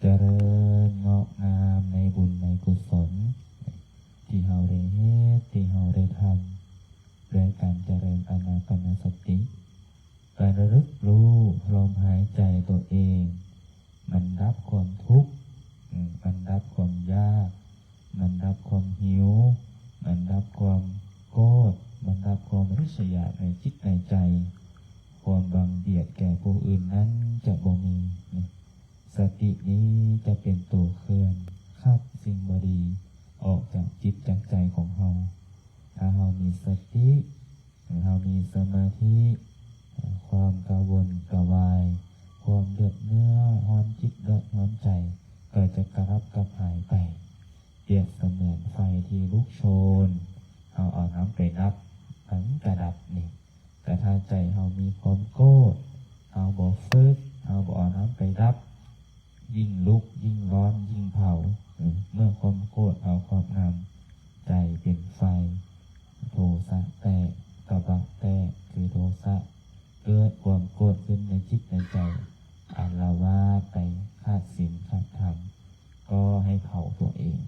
เจริญงอกงามในบุญในกุศลที่เราได้เฮ็ดที่เราได้ทำด้วยการเจริญอานาปานสติการระลึกรู้ลมหายใจตัวเองมันรับความทุกข์มันรับความยากมันรับความหิวมันรับความโกรธมันรับความริษยาในจิตในใจความบังเบียดแก่ผู้อื่นนั้นจะบ่มีสตินี้จะเป็นตัวเคลื่อนขับสิ่งบดีออกจากจิตจากใจของเราถ้าเรามีสติเรามีสมาธิความกังวลกวายความเดือดเนื้อร้อนจิตเดือดร้อนใจก็จะกระรับกระหายไปเปรียบเสมือนไฟที่ลุกโชนเอาน้ำไปดับทั้งกระดับนี่แต่ถ้าใจเรามีความโกรธเอาบ่ฝึกเอาบ่เอาน้ำไปดับยิ่งลุกยิ่งร้อนยิ่งเผาเมื่อความโกรธเอาความงำใจเป็นไฟโทสะแตกกระบะแตกคือโทสะเกิดความโกรธขึ้นในจิตในใจอาละวาดไปขาดศีลขาดธรรมก็ให้เผาตัวเอง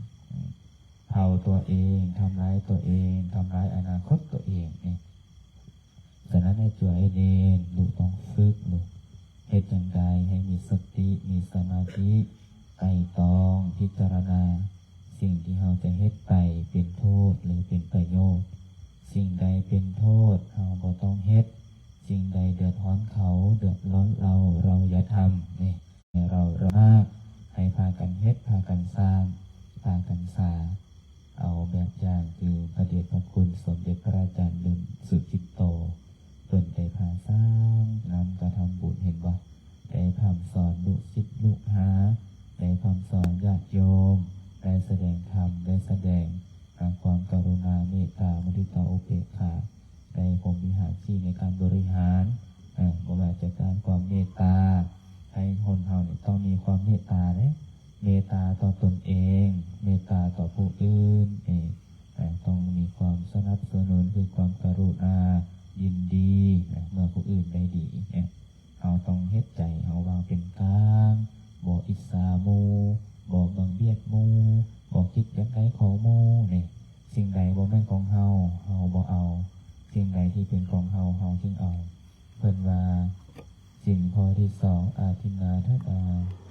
เผาตัวเองทำร้ายตัวเองทำร้ายอนาคตตัวเองนี่ฉะนั้นให้ช่วยเน้นลูกต้องฝึกลูกเหตุจังใดให้มีสติมีสมาธิไต่ตองพิจารณาสิ่งที่เราจะเฮ็ดไปเป็นโทษหรือเป็นประโยชน์สิ่งใดเป็นโทษเราบ่ต้องเฮ็ดสิ่งใดเดือดร้อนเขาเดือดร้อนเราอย่าทำนี่เรามากให้พากันเฮ็ดพากันสร้างพากันสาเอาแบบอย่างคือพระเดชพระคุณสมเด็จพระอาจารย์ดุลสุจิตโตเปิ่นได้พาสร้างนำกระทำบุญเห็นบ่ได้ทำสอนลูกศิษย์ลูกหาได้ทำสอนญาติโยมได้แสดงธรรมได้แสดงความกรุณาเมตตามุทิตาอุเบกขาได้ผมวิหารที่ในการบริหารบริหารจัดการความเมตตาให้คนเราเนี่ยต้องมีความเมตตาเลยเมตตาต่อตนเองเมตตาต่อผู้อื่นต้องมีความสนับสนุนคือความกรุณายินดีเมื่อผู้อื่นได้ดีเราต้องเฮ็ดใจเราวางเป็นกลางบ่อิจฉาหมู่บ่บังเบียดหมู่บ่คิดอยากได้ของหมู่นี่สิ่งใดบ่แม่นของเฮาบ่เอาสิ่งใดที่เป็นของเฮาจึงเอาเพิ่นว่าสิ่งข้อที่สองอาทินนาทนา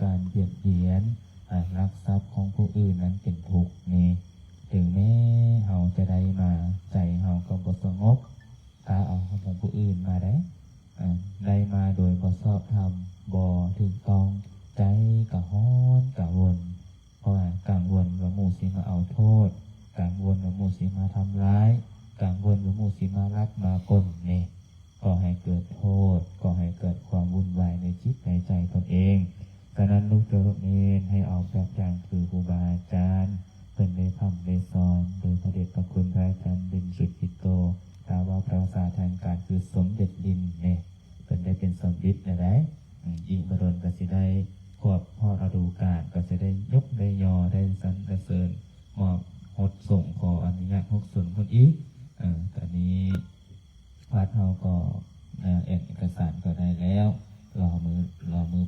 การเบียดเบียนลักทรัพย์ของผู้อื่นนั้นเป็นทุกข์นี่ถึงแม้เฮาจะได้มาใจเฮาก็บ่สงบถ้าเอาของผู้อื่นมาได้มาโดยบ่ชอบธรรมบ่ถูกต้องใจก็ร้อนกังวลเพราะว่ากังวลว่าหมู่สิมาเอาโทษกังวลว่าหมู่สิมาทำร้ายกังวลว่าหมู่สิมาลักมาปล้นนี่ก็ให้เกิดโทษก็ให้เกิดความวุ่นวายในจิตในใจตนเองฉะนั้นลูกเจ้าลูกเนรให้เอาแบบอย่างคือครูบาอาจารย์เพิ่นได้ทำได้สอนโดยพระเดชพระคุณพระอาจารย์ดินสุจิตโตกล่าวว่าพระภาษาทางการคือสมเด็จดินเนี่ยเพิ่นได้เป็นสมเด็จได้อีกบรนก็สิได้ควบพ่อฤดูกาลก็จะได้ยกได้ยอได้สรรเสริญมอบหดส่งขออนุญาตหกส่วนคนอีกตอนนี้วัดเราก็เอกสารก็ได้แล้วรอมือ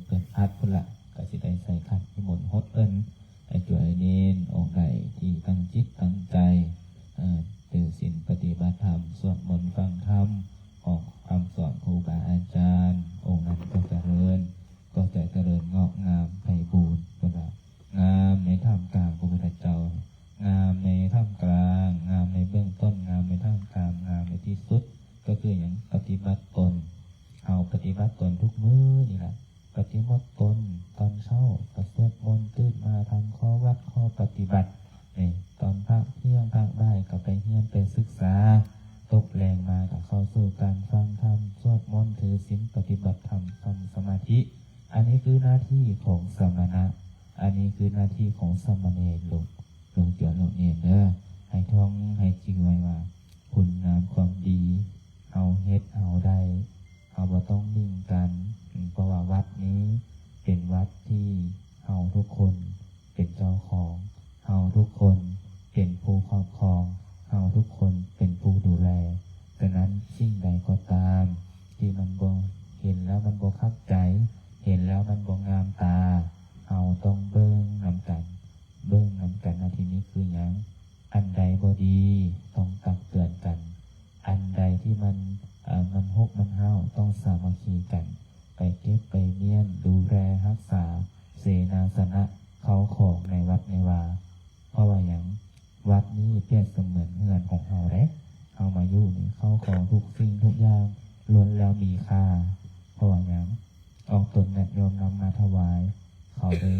เปิดอัดพุ่นละก็สิได้ใส่ขันที่หมุนหดไอ้จุ๋ยเน้นองค์ใดที่ตั้งจิตตั้งใจถือศีลปฏิบัติธรรมสวดมนต์ฟังธรรมออกคำสอนครูบาอาจารย์องค์นั้นก็จะเจริญงอกงามไพบูรณ์พุ่นละงามในท่ามกลางพระพุทธเจ้างามในท่ามกลางงามในเบื้องต้นงามในท่ามกลางงามในที่สุดก็คืออย่างปฏิบัติตนเอาปฏิบัติตนทุกมื้อนี่แหละปฏิบัติตนตอนเช้าก็สวดมนต์ตื่นมาทำข้อวัดข้อปฏิบัตินี่ตอนพักเที่ยงพักบ่ายก็ไปเรียนไปศึกษาตกแรงมาก็เข้าสู่การฟังธรรมสวดมนต์ถือศีลปฏิบัติธรรมทำสมาธิอันนี้คือหน้าที่ของสมณะอันนี้คือหน้าที่ของสมณเณรลงเจือลงเนียนเด้อให้ท่องให้จริงไว้ว่าคุณงามความดีเอาเฮ็ดเอาได้เอาบ่ต้องนิ่งกันเพราะว่าวัดนี้เป็นวัดที่เฮาทุกคนเป็นเจ้าของเฮาทุกคนเป็นผู้ครอบครองเฮาทุกคนเป็นผู้ดูแลฉะนั้นสิ่งใดก็ตามที่มันบ่เห็นแล้วมันบ่คับใจเห็นแล้วมันบ่งามตาเฮาต้อง สนะเขาของในวัดในวาเพราะว่าอย่างวัดนี้เปรียบเสมือนเงินของเราเด้เอามาอยู่นี่เขาของทุกสิ่งทุกอย่างล้วนแล้วมีค่าเพราะว่าอย่างออกตนเนี่ยโยมนำมาถวายเขาได้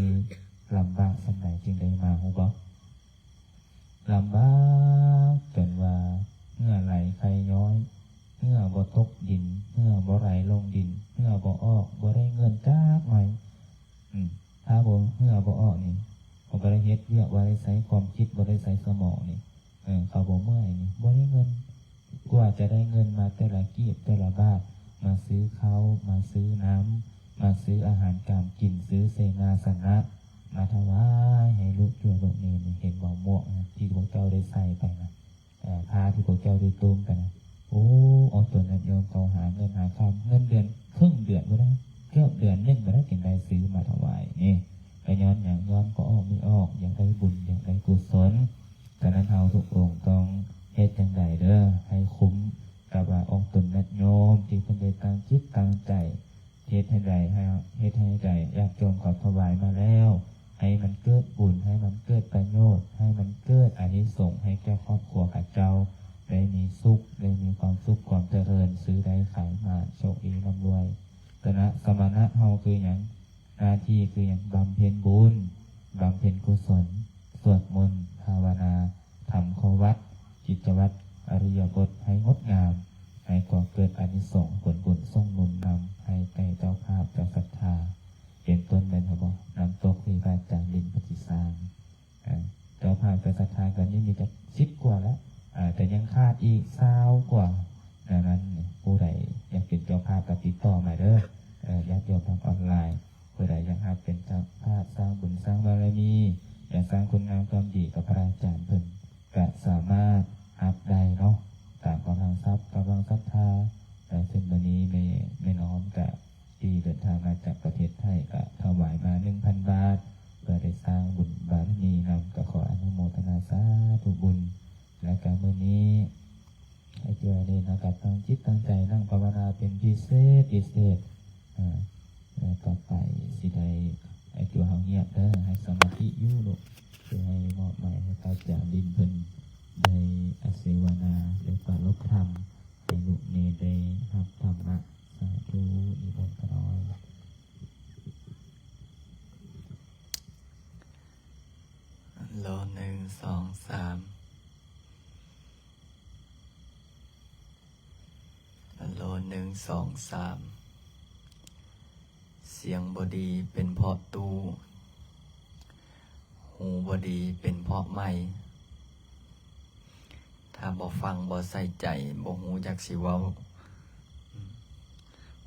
ลำบากสมัยจึงได้มาหูบอกลำบากจนว่าเหงื่อไหลใครย้อยเหงื่อบ่ตกดินเหงื่อบ่ไหลลงดินเหงื่อบ่ออกบ่ได้เงินจ้าหน่อยถ้าบ่เหงื่อบ่ออกนี่เขาบ่ได้เฮ็ดเวียกบ่ได้ใช้ความคิดบ่ได้ใช้สมองนี่เขาบ่เมื่อยนี่บ่ได้เงินกว่าจะได้เงินมาแต่ละกีบแต่ละบาทมาซื้อข้าวมาซื้อน้ำมาซื้ออาหารการกินซื้อเสนาสนะมาถวายให้ลูกจั่วลูกนี่เห็นบ่หมวกที่พวกเจ้าได้ใส่ไปนะผ้าที่พวกเจ้าได้ตุ้มกันนะโอ้เอาตัวนั้นโยมเขาหาเงินหาคำเงินเดือนครึ่งเดือนก็ได้เกือบเดือนนึงก็ได้ถึงได้ซื้อมาถวายนี่ไปย้อนอย่างย้อนก็ออกไม่ออกอย่างได้บุญอย่างได้กุศลแต่นั้นเราทุกองค์ต้องเฮ็ดจังใดเด้อให้คุ้มกับว่าองค์ตนนัดโยมที่เป็นได้ตั้งจิตตั้งใจเฮ็ดให้ใดให้เฮ็ดให้ใดอยากโยมขอถวายมาแล้วให้มันเกิดบุญให้มันเกิดประโยชน์ให้มันเกิดอานิสงส์ให้แก่ครอบครัวข้าเจ้าได้มีสุขได้มีความสุขความเจริญซื้อได้ขายมาโชคดีร่ำรวยแต่นะสมณะเฮาคืออย่างหน้าที่คืออย่างบำเพ็ญบุญบำเพ็ญกุศลสวดมนต์ภาวนาทำข้อวัดกิจวัตรอริยบทให้งดงามให้ก่อเกิดอานิสงส์ผลบุญส่งหนุนนำให้แก่เจ้าภาพเจ้าศรัทธาเป็นต้นเป็นครับบ่นำตกที่พระอาจารย์ลินปฏิสารเจ้าภาพเจ้าศรัทธากันนี่มีจะ10 กว่าแล้วแต่ยังขาดอีก20 กว่าดังนั้นผู้ใดอยากเป็นเจ้าภาพก็ติดต่อมาเด้อญาติโยมทางออนไลน์ผู้ใดอยากเป็นเจ้าภาพสร้างบุญสร้างบารมีอยากสร้างคุณงามความดีกับพระอาจารย์เพิ่นก็สามารถได้เนาะตามกำลังทรัพย์กำลังศรัทธาซึ่งวันนี้ไม่น้อมกับที่เดินทางมาจากประเทศไทยก็ถวายมา 1,000 บาทเพื่อได้สร้างบุญบารมีนำก็ขออนุโมทนาสาธุบุญและการมื้อนี้ให้ช่วยได้นะครับตั้งจิตตั้งใจนั่งภาวนาเป็นพิเศษต่อไปสิได้ให้ตัวเฮาเงียบเด้อให้สมาธิอยู่ลูกเพื่อให้มอบหมายให้พระอาจารย์ดินเพิ่นได้อาศิวนาได้ปรารภธรรมให้ลูกเนรได้รับธรรมะสาธุนิมนต์พระน้อยโล1 2 3โล1 2 3เสียงบดีเป็นเพราะตูหูบดีเป็นเพราะไม่ถ้าบ่ฟังบ่ใส่ใจบ่หูจักสิเว้า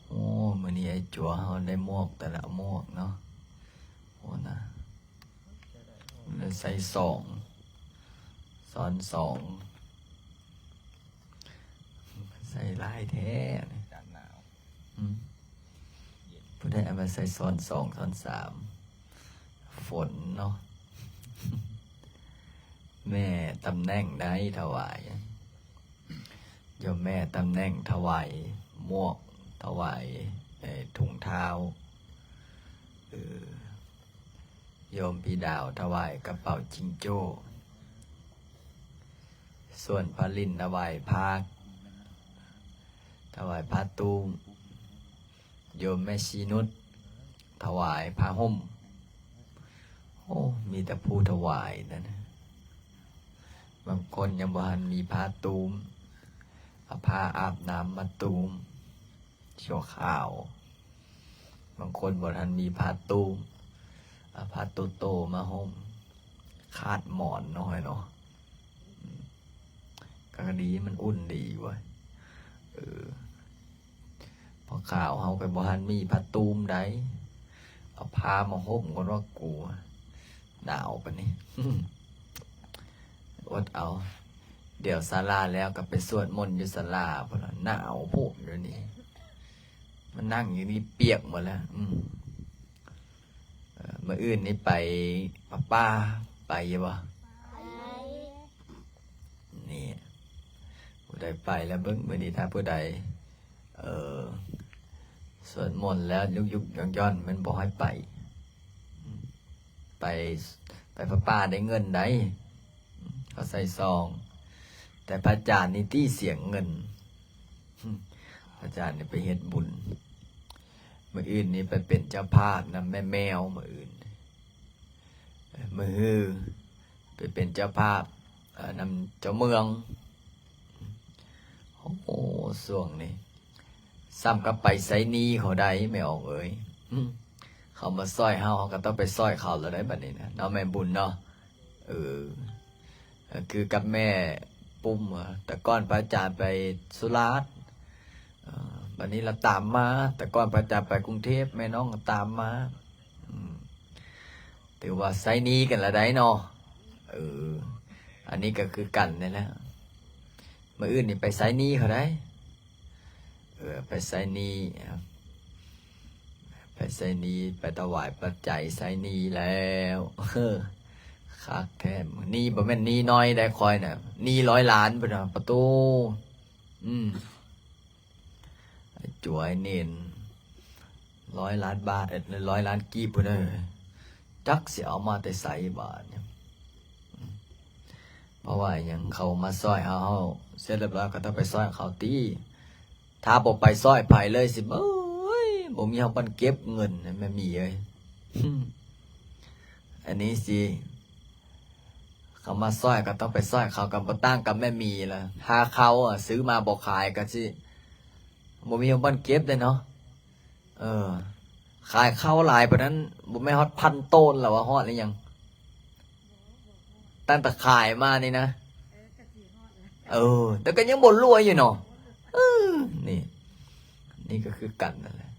โอ้มื้อนี้ไอ้จั่วเฮาได้หมวกแต่ละหมวกเนาะโอ้นะแล้วใส่2ซ้อน2ใส่ลายแท้ด้านหนาวผู้ใดเอามาใส่ซ้อน2ซ้อน3ฝนเนาะ แม่ตำแหน่งได้ถวายโยมแม่ตำแหน่งถวายหมวกถวายถุงเท้าโยมพี่ดาวถวายกระเป๋าจิงโจ้ส่วนพระลินถวายผ้าถวายผ้าตูมโยมแม่ชีนุชถวายผ้าห่มโอ้มีแต่ผู้ถวายนั่นบางคนยังบ่ทันมีผ้าตูมเอาผ้าอาบน้ำมาตูมชั่วขาวบางคนบ่ทันมีผ้าตูมเอาผ้าโตๆมาห่มคาดหมอนน้อยเนาะก็ดีมันอุ่นดีเว้ยพอข่าวเฮาไปบ่ทันมีผ้าตูมได้เอาผ้ามาห่มก่อนว่ากูหนาวปะนี่ อดเอาเดี๋ยวศาลาแล้วก็ไปสวดมนต์อยู่ศาลาพุ่นน่ะหนาวโพดเดี๋ยวนี้มันนั่งอยู่นี่เปียกหมดแล้วเมื่ออื่นนี่ไปป้าไปยังบ่นี่ผู้ใดไปแล้วเบิ่งมื้อนี้ถ้าผู้ใดสวดมนต์แล้วยุกๆย่อนๆมันบ่ให้ไป ไปพระป่าได้เงินได้เขาใส่ซอง แต่พระอาจารย์นี่ตี้เสียงเงินพระอาจารย์นี่ไปเฮ็ดบุญมื้ออื่นนี่ไปเป็นเจ้าภาพนำแม่แมวมื้ออื่นมื้อฮือไปเป็นเจ้าภาพนำเจ้าเมืองโอ้โหส่วงนี้ซ้ำกับไปไสนี้เขาได้ไม่ออกเอ้ยเขามาซอยเฮาเขาก็ต้องไปซอยเขาแล้วได้บัดนี้นะเนาะแม่บุญเนาะคือกับแม่ปุ้มแต่ก่อนพระอาจารย์ไปสุราษฎร์บัดนี้เราตามมาแต่ก่อนพระอาจารย์ไปกรุงเทพแม่น้องก็ตามมาถือว่าไซนี้กันละได้เนาะอันนี้ก็คือกันนี่แหละมื้ออื่นนี่ไปไซนี้เขาได้ไปไซนี้ไปถวายปัจจัยไซนี้แล้วคักแท้นี่บ่แม่นนี่น้อยได้คอยน่ะนี่100 ล้านพุ่นน่ะประตูจ่วยเน้น100 ล้านบาท100 ล้านกีบพุ่นเด้อจักสิเอามาแต่ไสบาทเนี่ยเพราะว่าหยังเขามาซอยเฮาเสร็จเรียบร้อยก็ต้องไปซอยเขาตีถ้าบ่ไปซอยไผเลยสิเอ้ยบ่มีเฮาปันเก็บเงินแม่มีเอ้ยอันนี้สิเขามาซอยก็ต้องไปซอยเขากับบ่ตั้งกับแม่มีล่ะถ้าเขาซื้อมาบ่ขายก็สิบ่มีเฮาปันเก็บเลยเนาะขายข้าวหลายปานนั้นบ่แม่นฮอด1,000 ต้นแล้วว่าฮอดหรือยังตั้งแต่ขายมานี่นะแต่ก็ยังบ่รวยอยู่เนาะนี่ก็คือกันนั่นแหละ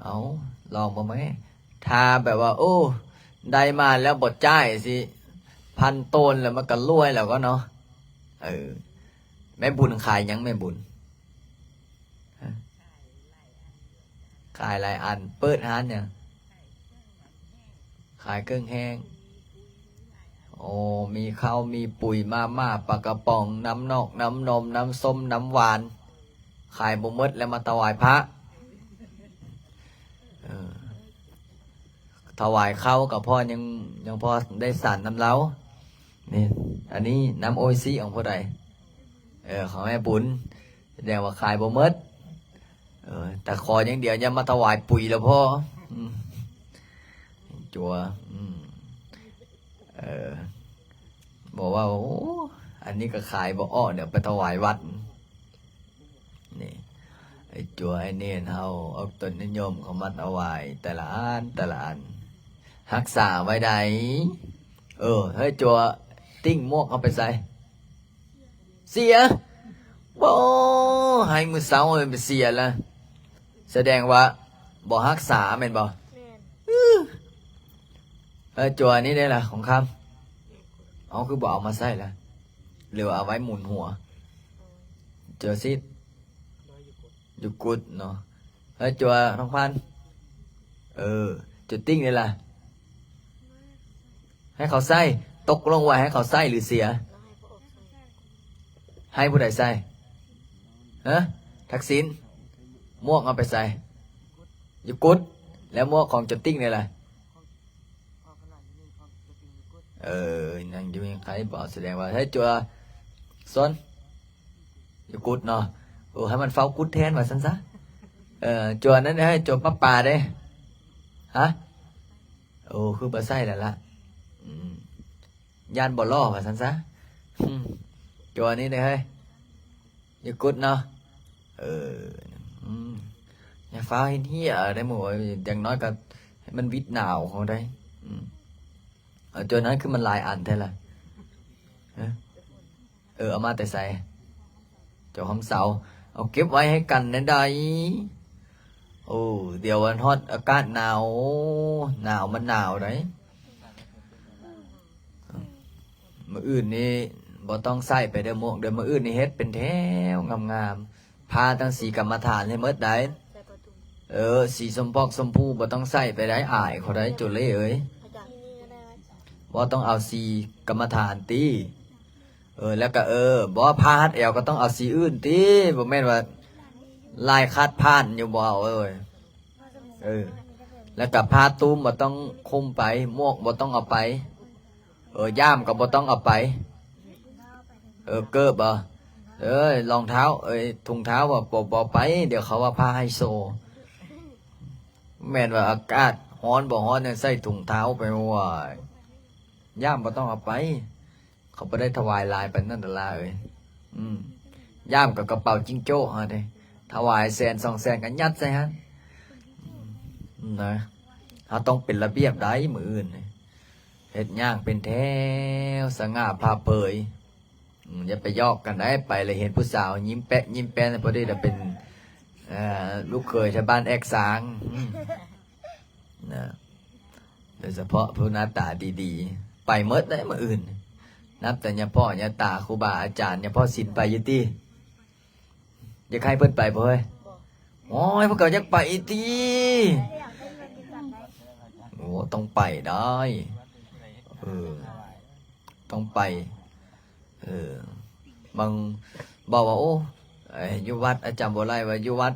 เอาลองมาไหมถ้าแบบว่าโอ้ได้มาแล้วบ่จ่ายสิ1,000 ต้นแล้วมันก็รวยแล้วก็เนาะแม่บุญขายยังแม่บุญขายหลายอันเปิดร้านเนี่ยขายเครื่องแห้งมีข้าวมีปุ๋ยมาม่าปลากระป๋องน้ำนอกน้ำนมน้ำส้มน้ำหวานขายบ่หมดแล้วมาถวายพระถวายข้าวกับพ่อยังพอได้สารน้ำเล้านี่อันนี้น้ำโอซีของพ่อใดของแม่บุญแสดงว่าขายบ่หมดแต่ขออย่างเดียวอย่ามาถวายปุ๋ยแล้วพ่อจัวบอกว่าโอ้อันนี้ก็ขายบ่อ้อเดี๋ยวไปถวายวัดนี่ไอ้จัวไอ้เนนเฮาเอาต้นนิยมเขามาถวายแต่ละอันรักษาไว้ได้เฮ้ยจัวติ้งมวกเอาไปใส่เสียบ่ให้มือเสาเลยไปเสียละแสดงว่าบ่รักษาแม่นบ่จัวนี้ได้ล่ะของคำคือบ่เอามาใส่ละหรือเอาไว้หมุนหัวเจอซิดอยู่กุดเนาะจัวน้องพันจุดติ้งนี่ล่ะให้เขาใส่ตกลงไว้ให้เขาใส่หรือเสียให้ผู้ใดใส่ทักษิณมวกเอาไปใส่อยู่กุดแล้วมวกของจุดติ้งนี่ล่ะนั่งอยู่ยังใครบอกแสดงว่าให้จัวซ้อนอยู่กุดเนาะให้มันเฝ้ากุดแทนว่าซั่นซะจัวนั้นให้จัวป่าได้ฮะคือบ่ใส่แล้วล่ะย่านบ่ล่อว่าซั่นซะจัวนี้ได้เฮ้ยอยู่กุดเนาะอย่าฟ้าให้เหี้ยได้หมดอย่างน้อยก็ให้มันวิดหนาวของได้จนนั้นคือมันหลายอันแท้ละเอามาแต่ใส่เจ้าคำเสาเอาเก็บไว้ให้กันนั่นได้เดี๋ยววันฮอตอากาศหนาวมันหนาวได้มื้ออื่นนี่บ่ต้องใส่ไปเด้อหมวกเด้อมื้ออื่นนี่เฮ็ดเป็นแถวงามๆพาทั้งสีกรรมฐานให้หมดได้สีชมพูบ่ต้องใส่ไปได้อายเขาได้จุเล่เอ้ยบ่ต้องเอาสีกรรมฐานตีแล้วก็บ่พาดแอวก็ต้องเอาสีอื่นตีบ่แม่นว่าลายคาดผ่านอยู่บ่เอา แล้วกับผ้าตุ้มบ่ต้องคุมไปหมวกบ่ต้องเอาไปย่ามก็บ่ต้องเอาไปเกิบรองเท้าถุงเท้าบ่ไปเดี๋ยวเขาว่าผ้าไฮโซแม่นว่าอากาศร้อนบ่ร้อนเนี่ยใส่ถุงเท้าไปว่าย่ามบ่ต้องเอาไปเขาบ่ได้ถวายลายไปนั่นล่ะย่ามกับกระเป๋าจิงโจ้ฮะเด้ถวาย100,000-200,000กันยัดใส่ฮะนะเขาต้องเป็นระเบียบได้มืออื่นเฮ็ดย่างเป็นแถวสง่าผ่าเผยอย่าไปยอกกันได้ไปเลยเห็นผู้สาวยิ้มแปะพอดีจะเป็นลูกเคยชาวบ้านแอกสางนะโดยเฉพาะผู้หน้าตาดีๆไปเมิดได้มืออื่นนับแต่ยาพ่อยาตาครูบาอาจารย์ยาพ่อศิลไปยุติอยากให้เพิ่นไปบ่เฮ้ยโอ้ยพวกเขาอยากไปตีโอ้ต้องไปได้ต้องไปบางบอกว่าโอ้อยู่วัดอาจารย์บ่ไล่ว่าอยู่วัด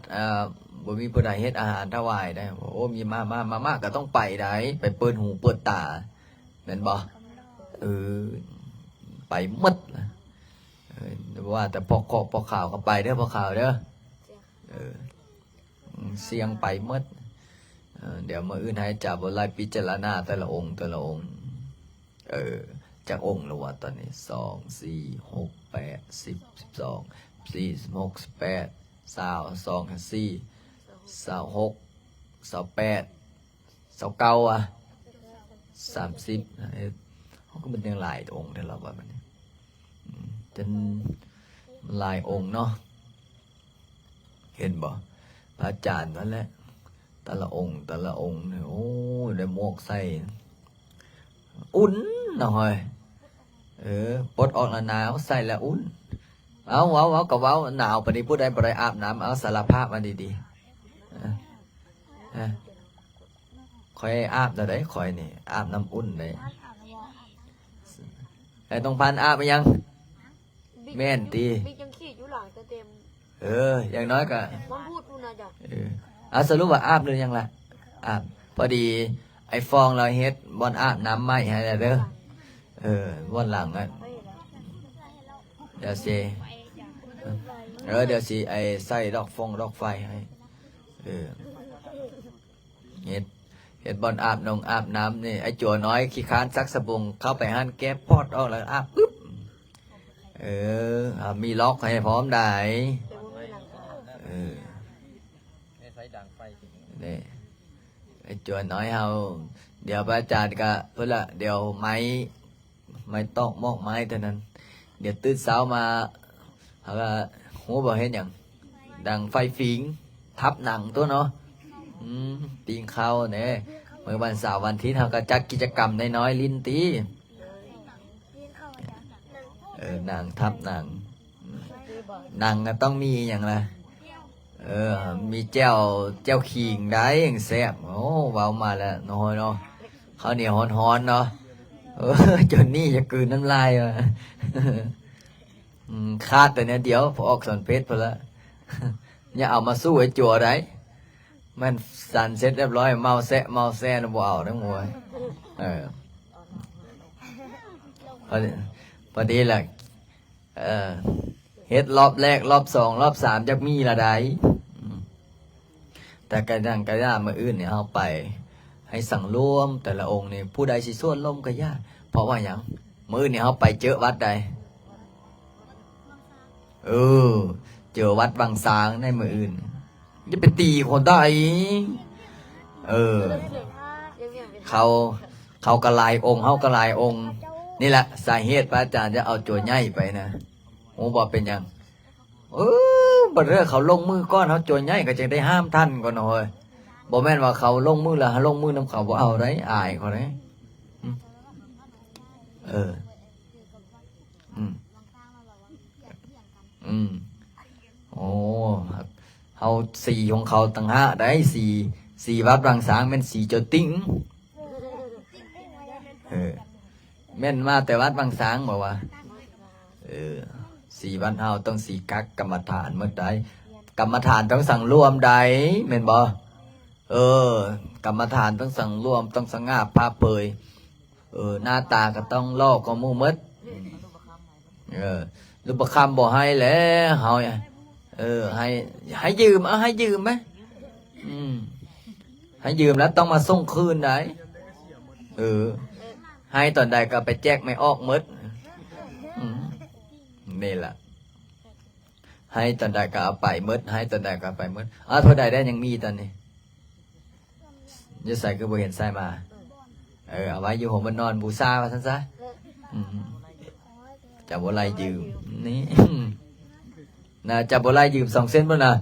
บ่มีผู้ใดเฮ็ดอาหารถวายได้โอ้มีมาก็ต้องไปได้ไปเปิดหูเปิดตาแม่นบ่ไปหมดว่าแต่พอข่าวก็ไปเด้อพอข่าวเด้อเสียงไปหมดเดี๋ยวมื้ออื่นให้อาจารย์บ่ไล่พิจารณาแต่ละองค์จากองค์ละว่าตอนนี้2 4 6 8 10 12 14 16 18 22 24 26 28 29อ่ะ30เขาก็เป็นยังหลายองค์แต่ละว่ามันจนหลายองค์เนาะเห็นบ่พระอาจารย์นั่นแหละแต่ละองค์เนี่ยโอ้ได้หมวกใส่อุ่นหน่อยปลดออกหนาวใส่แล้วอุ่นเอาก็เว้าหนาวปานนี้ผู้ใดบ่ได้อาบน้ำเอาสารภาพมาดีๆคอยอาบแล้วได้คอยนี่อาบน้ำอุ่นได้ไอ้ต้องพันอาบไปยังแม่นตีบิ๊กยังขี่อยู่หลังเต็มอย่างน้อยก็มันพูดพูดนะจ๊ะเอาสรุปว่าอาบหรือยังล่ะอาบพอดีไอ้ฟองเราเฮ็ดบอนอาบน้ำไหมให้เด้อบอนหลังอ่ะเดี๋ยวสิเดี๋ยวสิไอ้ใส่ดอกไฟให้เฮ็ดบอนอาบน้ำนี่ไอ้จั่วน้อยขี้ค้านซักสบงเข้าไปหั่นแก้ปอดออกแล้วอาบปึ๊บมีล็อกให้พร้อมได้นี่ไอ้จั่วน้อยเฮาเดี๋ยวพระอาจารย์ก็เพิ่นละเดี๋ยวไม้ตอกมอกไม้เท่านั้นเดี๋ยวตื่นเช้ามาเขาก็หูบ่เห็นหยังดังไฟฟิงทับหนังตัวเนาะปีนเข้าเนี่ยเมื่อวันเสาร์วันอาทิตย์เขาก็จัดกิจกรรมน้อยๆลิ้นตีหนังทับหนังก็ต้องมีอย่างไรมีเจ้าขิงได้อย่างแซ่บโอ้เว้ามาแล้วน้อยเนาะเขาเนี่ยฮ้อนๆเนาะจนนี่จะกลืนน้ำลายว่ะคาดแต่เนี่ยเดี๋ยวพอออกสอนเพชรพอละเนี่ยเอามาสู้ไอ้จั่วได้มันสั่นเสร็จเรียบร้อยเมาแซ่นะบ่เอาทั้งมวยพอดีแหละเฮ็ดรอบแรกรอบ2รอบ3จักมีละได้แต่กระด้างมื้ออื่นเนี่ยเฮาไปให้สั่งร่วมแต่ละองค์นี่ผู้ใดสิส่วนลมก็ยากเพราะว่าหยังมื้อนี่เฮาไปเจอวัดใดเจอวัดบางสางในมื้ออื่นจะไปตีคนได้เขากระลายองค์เฮากระลายองค์นี่แหละสาเหตุพระอาจารย์จะเอาโจใหญ่ไปนะโอ้บอกเป็นยังบัดเรื่องเขาลงมือก้อนเขาโจใหญ่ก็จะได้ห้ามท่านก่อนหน่อยบอกแม่นว่าเขาลงมือแล้วลงมือน้ำเขาบ่เอาได้อายเขาได้โอ้เฮาสี่ของเขาตั้งห้าได้สี่วัดบางสางแม่น4 เจ้าติ้งแม่นมาแต่วัดบางสางบอกว่า4 วัดเฮาต้อง4 กักกรรมฐานเมื่อใดกรรมฐานต้องสั่งรวมใดแม่นบ่ กรรมฐานต้องสั่งรวมต้องสง่าผ่าเผยหน้าตาก็ต้องลอกก็มู่มดรูปคำบอกให้แล้วเฮาให้ยืมให้ยืมไหมให้ยืมแล้วต้องมาส่งคืนได้ให้ตอนใดก็ไปแจกไม่ออกมดนี่แหละให้ตอนใดก็เอาไปมดให้ตอนใดก็เอาไปมดเท่าใดได้ยังมีตอนนี้จะใส่ก็บ่เห็นใส่มาเอาไว้อยู่หัวมันนอนบูชาว่าท่านซะจะบ่ไล่ยืมนี่น่าจะบ่ไล่ยืม2 เส้นบ่น่ะ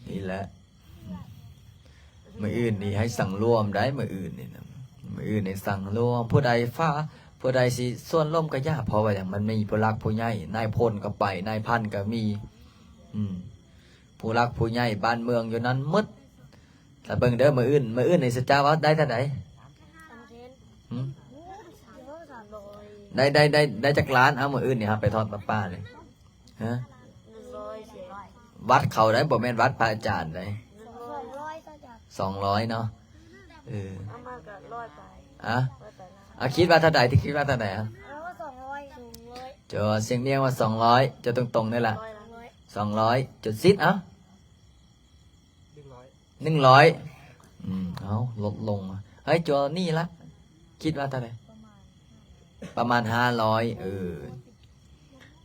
นี่แหละมื้ออื่นนี่ให้สั่งรวมได้มื้ออื่นนี่นะมื้ออื่นนี่สั่งรวมผู้ใดผู้ใดสิส่วนร่วมก็ยากเพราะว่าอย่างมันมีผู้รักผู้ใหญ่นายพลก็ไปนายพันก็มีผู้รักผู้ใหญ่บ้านเมืองอยู่นั้นมืดแต่เบิ่งเด้อมื้ออื่นนี่สิเจ้าว่าได้เท่าใดได้จักล้านเอามื้ออื่นนี่ครับไปทอดป้าเลยฮะวัดเขาได้บ่แม่นวัดพระอาจารย์ได้200เนาะคิดว่าเท่าใดที่คิดว่าเท่าใดเจอเสียงเนียงว่า200จะตรงๆนี่แหละ200จุดซิด100เอาลดลงเฮ้ยจอนี่ละคิดว่าเท่าไหร่ประมาณ500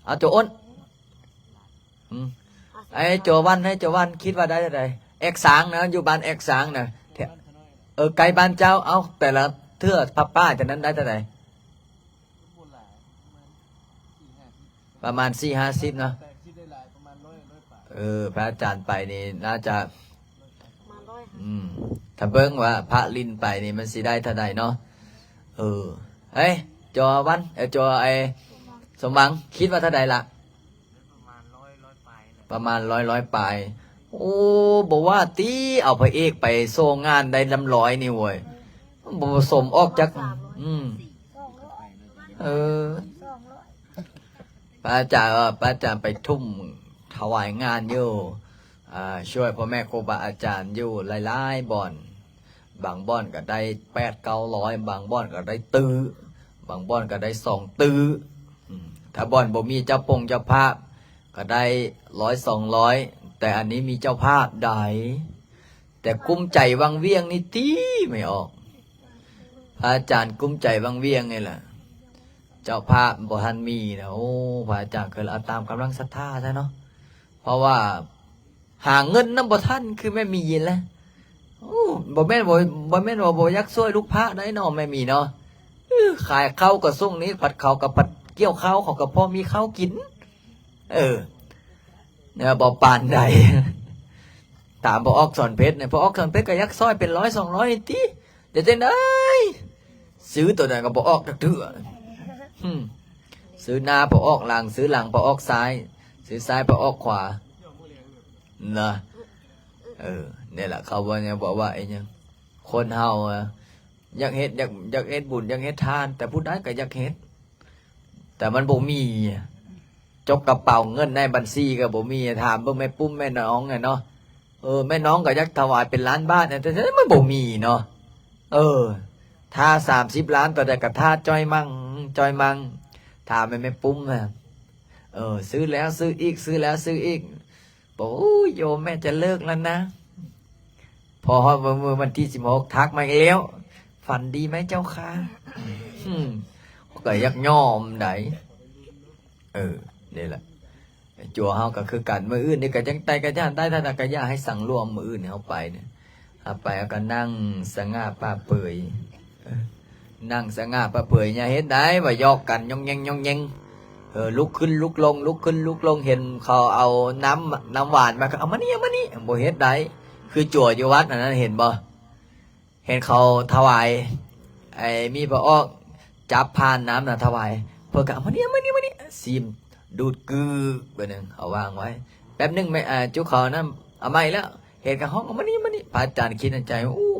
เอาโจอ้นไอ้โจวันคิดว่าได้เท่าไหร่เอกสางนะอยู่บ้านเอกสางนะไกลบ้านเจ้าเอาแต่ละเทื่อป้าจากนั้นได้เท่าไหร่ประมาณ4-50เนาะพระอาจารย์ไปนี่น่าจะถ้าเบิ้งว่าพระลินไปนี่มันสิได้เท่าใดเนาะเฮ้ยจอวันจอไอสมหวังคิดว่าเท่าใดล่ะประมาณ100ปลายโอ้บอกว่าตีเอาพระเอกไปโซงานได้100นี่เว้ยบ่สมออกจากพระอาจารย์ไปทุ่มถวายงานอยู่ช่วยพ่อแม่ครูบาอาจารย์อยู่หลายๆบ่อนบางบ่อนก็ได้800-900บางบ่อนก็ได้บางบ่อนก็ได้2ถ้าบ่อนบ่มีเจ้าเจ้าภาพก็ได้100-200แต่อันนี้มีเจ้าภาพได้แต่กุ้มใจวังเวียงนี่ตีไม่ออกพระอาจารย์กุ้มใจวังเวียงไงล่ะเจ้าภาพบ่ทันมีนะโอ้พระอาจารย์เคยเอาตามกำลังศรัทธาใช่เนาะเพราะว่าหาเงินน้ำบ่ท่านคือไม่มียินแล้วบ่แม่นว่าบ่ยักช่วยลูกพระได้เนาะไม่มีเนาะขายข้าวกับส่งนี้ผัดข้าวกับผัดเกี่ยวข้าวของกับพ่อมีข้าวกินเนี่ยบ่ปานใดถามพ่อออกสอนเพชรเนี่ยพ่อออกสอนเพชรก็ยักซอยเป็น100-200ติเดี๋ยวจะได้ซื้อตัวไหนก็บ่ออกจักเทื่อซื้อหน้าพ่อออกหลังซื้อหลังพ่อออกซ้ายซื้อซ้ายพ่อออกขวานะเนี่ยแหละเขาว่าเนี่ยบอกว่าไอ้ยังคนเฮาอยากเฮ็ดบุญอยากเฮ็ดทานแต่พูดได้ก็อยากเฮ็ดแต่มันบ่มีจกกระเป๋าเงินในบัญชีก็บ่มีถามเบิ่งแม่ปุ้มแม่น้องไงเนาะแม่น้องก็อยากถวายเป็นล้านบาทแต่มันบ่มีเนาะถ้า30 ล้านต่อได้ก็ถ้าจ้อยมั่งถามแม่ปุ้มน่ะซื้อแล้วซื้ออีกซื้อแล้วซื้ออีกบอกโยมแม่จะเลิกแล้วนะพอเมื่อวันที่16ทักมาแล้วฝันดีไหมเจ้าค่ะก็ยักย่อมไหนนี่แหละจั่วเฮาก็คือกันมื้ออื่นนี่ก็จังไตก็ย่านได้ถ้าก็ย่าให้สั่งรวมมื้ออื่นเฮาไปเนี่ยไปก็นั่งสง่าป้าเปื่อยนั่งสง่าป้าเปื่อยอย่าเฮ็ดได้ว่ายอกกันยองแยงลุกขึ้นลุกลงเห็นเขาเอาน้ำหวานมาก็เอามานี่บ่เฮ็ดได้คือจั่วอยู่วัดอันนั้นเห็นบ่เห็นเขาถวายมีพระออกจับพานน้ำน่ะถวายเพิ่นก็เอามานี่ซิมดูดกึกไปนึงเอาวางไว้แป๊บนึงไม่จุเขานั้นเอาใหม่แล้วเห็นกับห้องเอามานี่พระอาจารย์คิดในใจ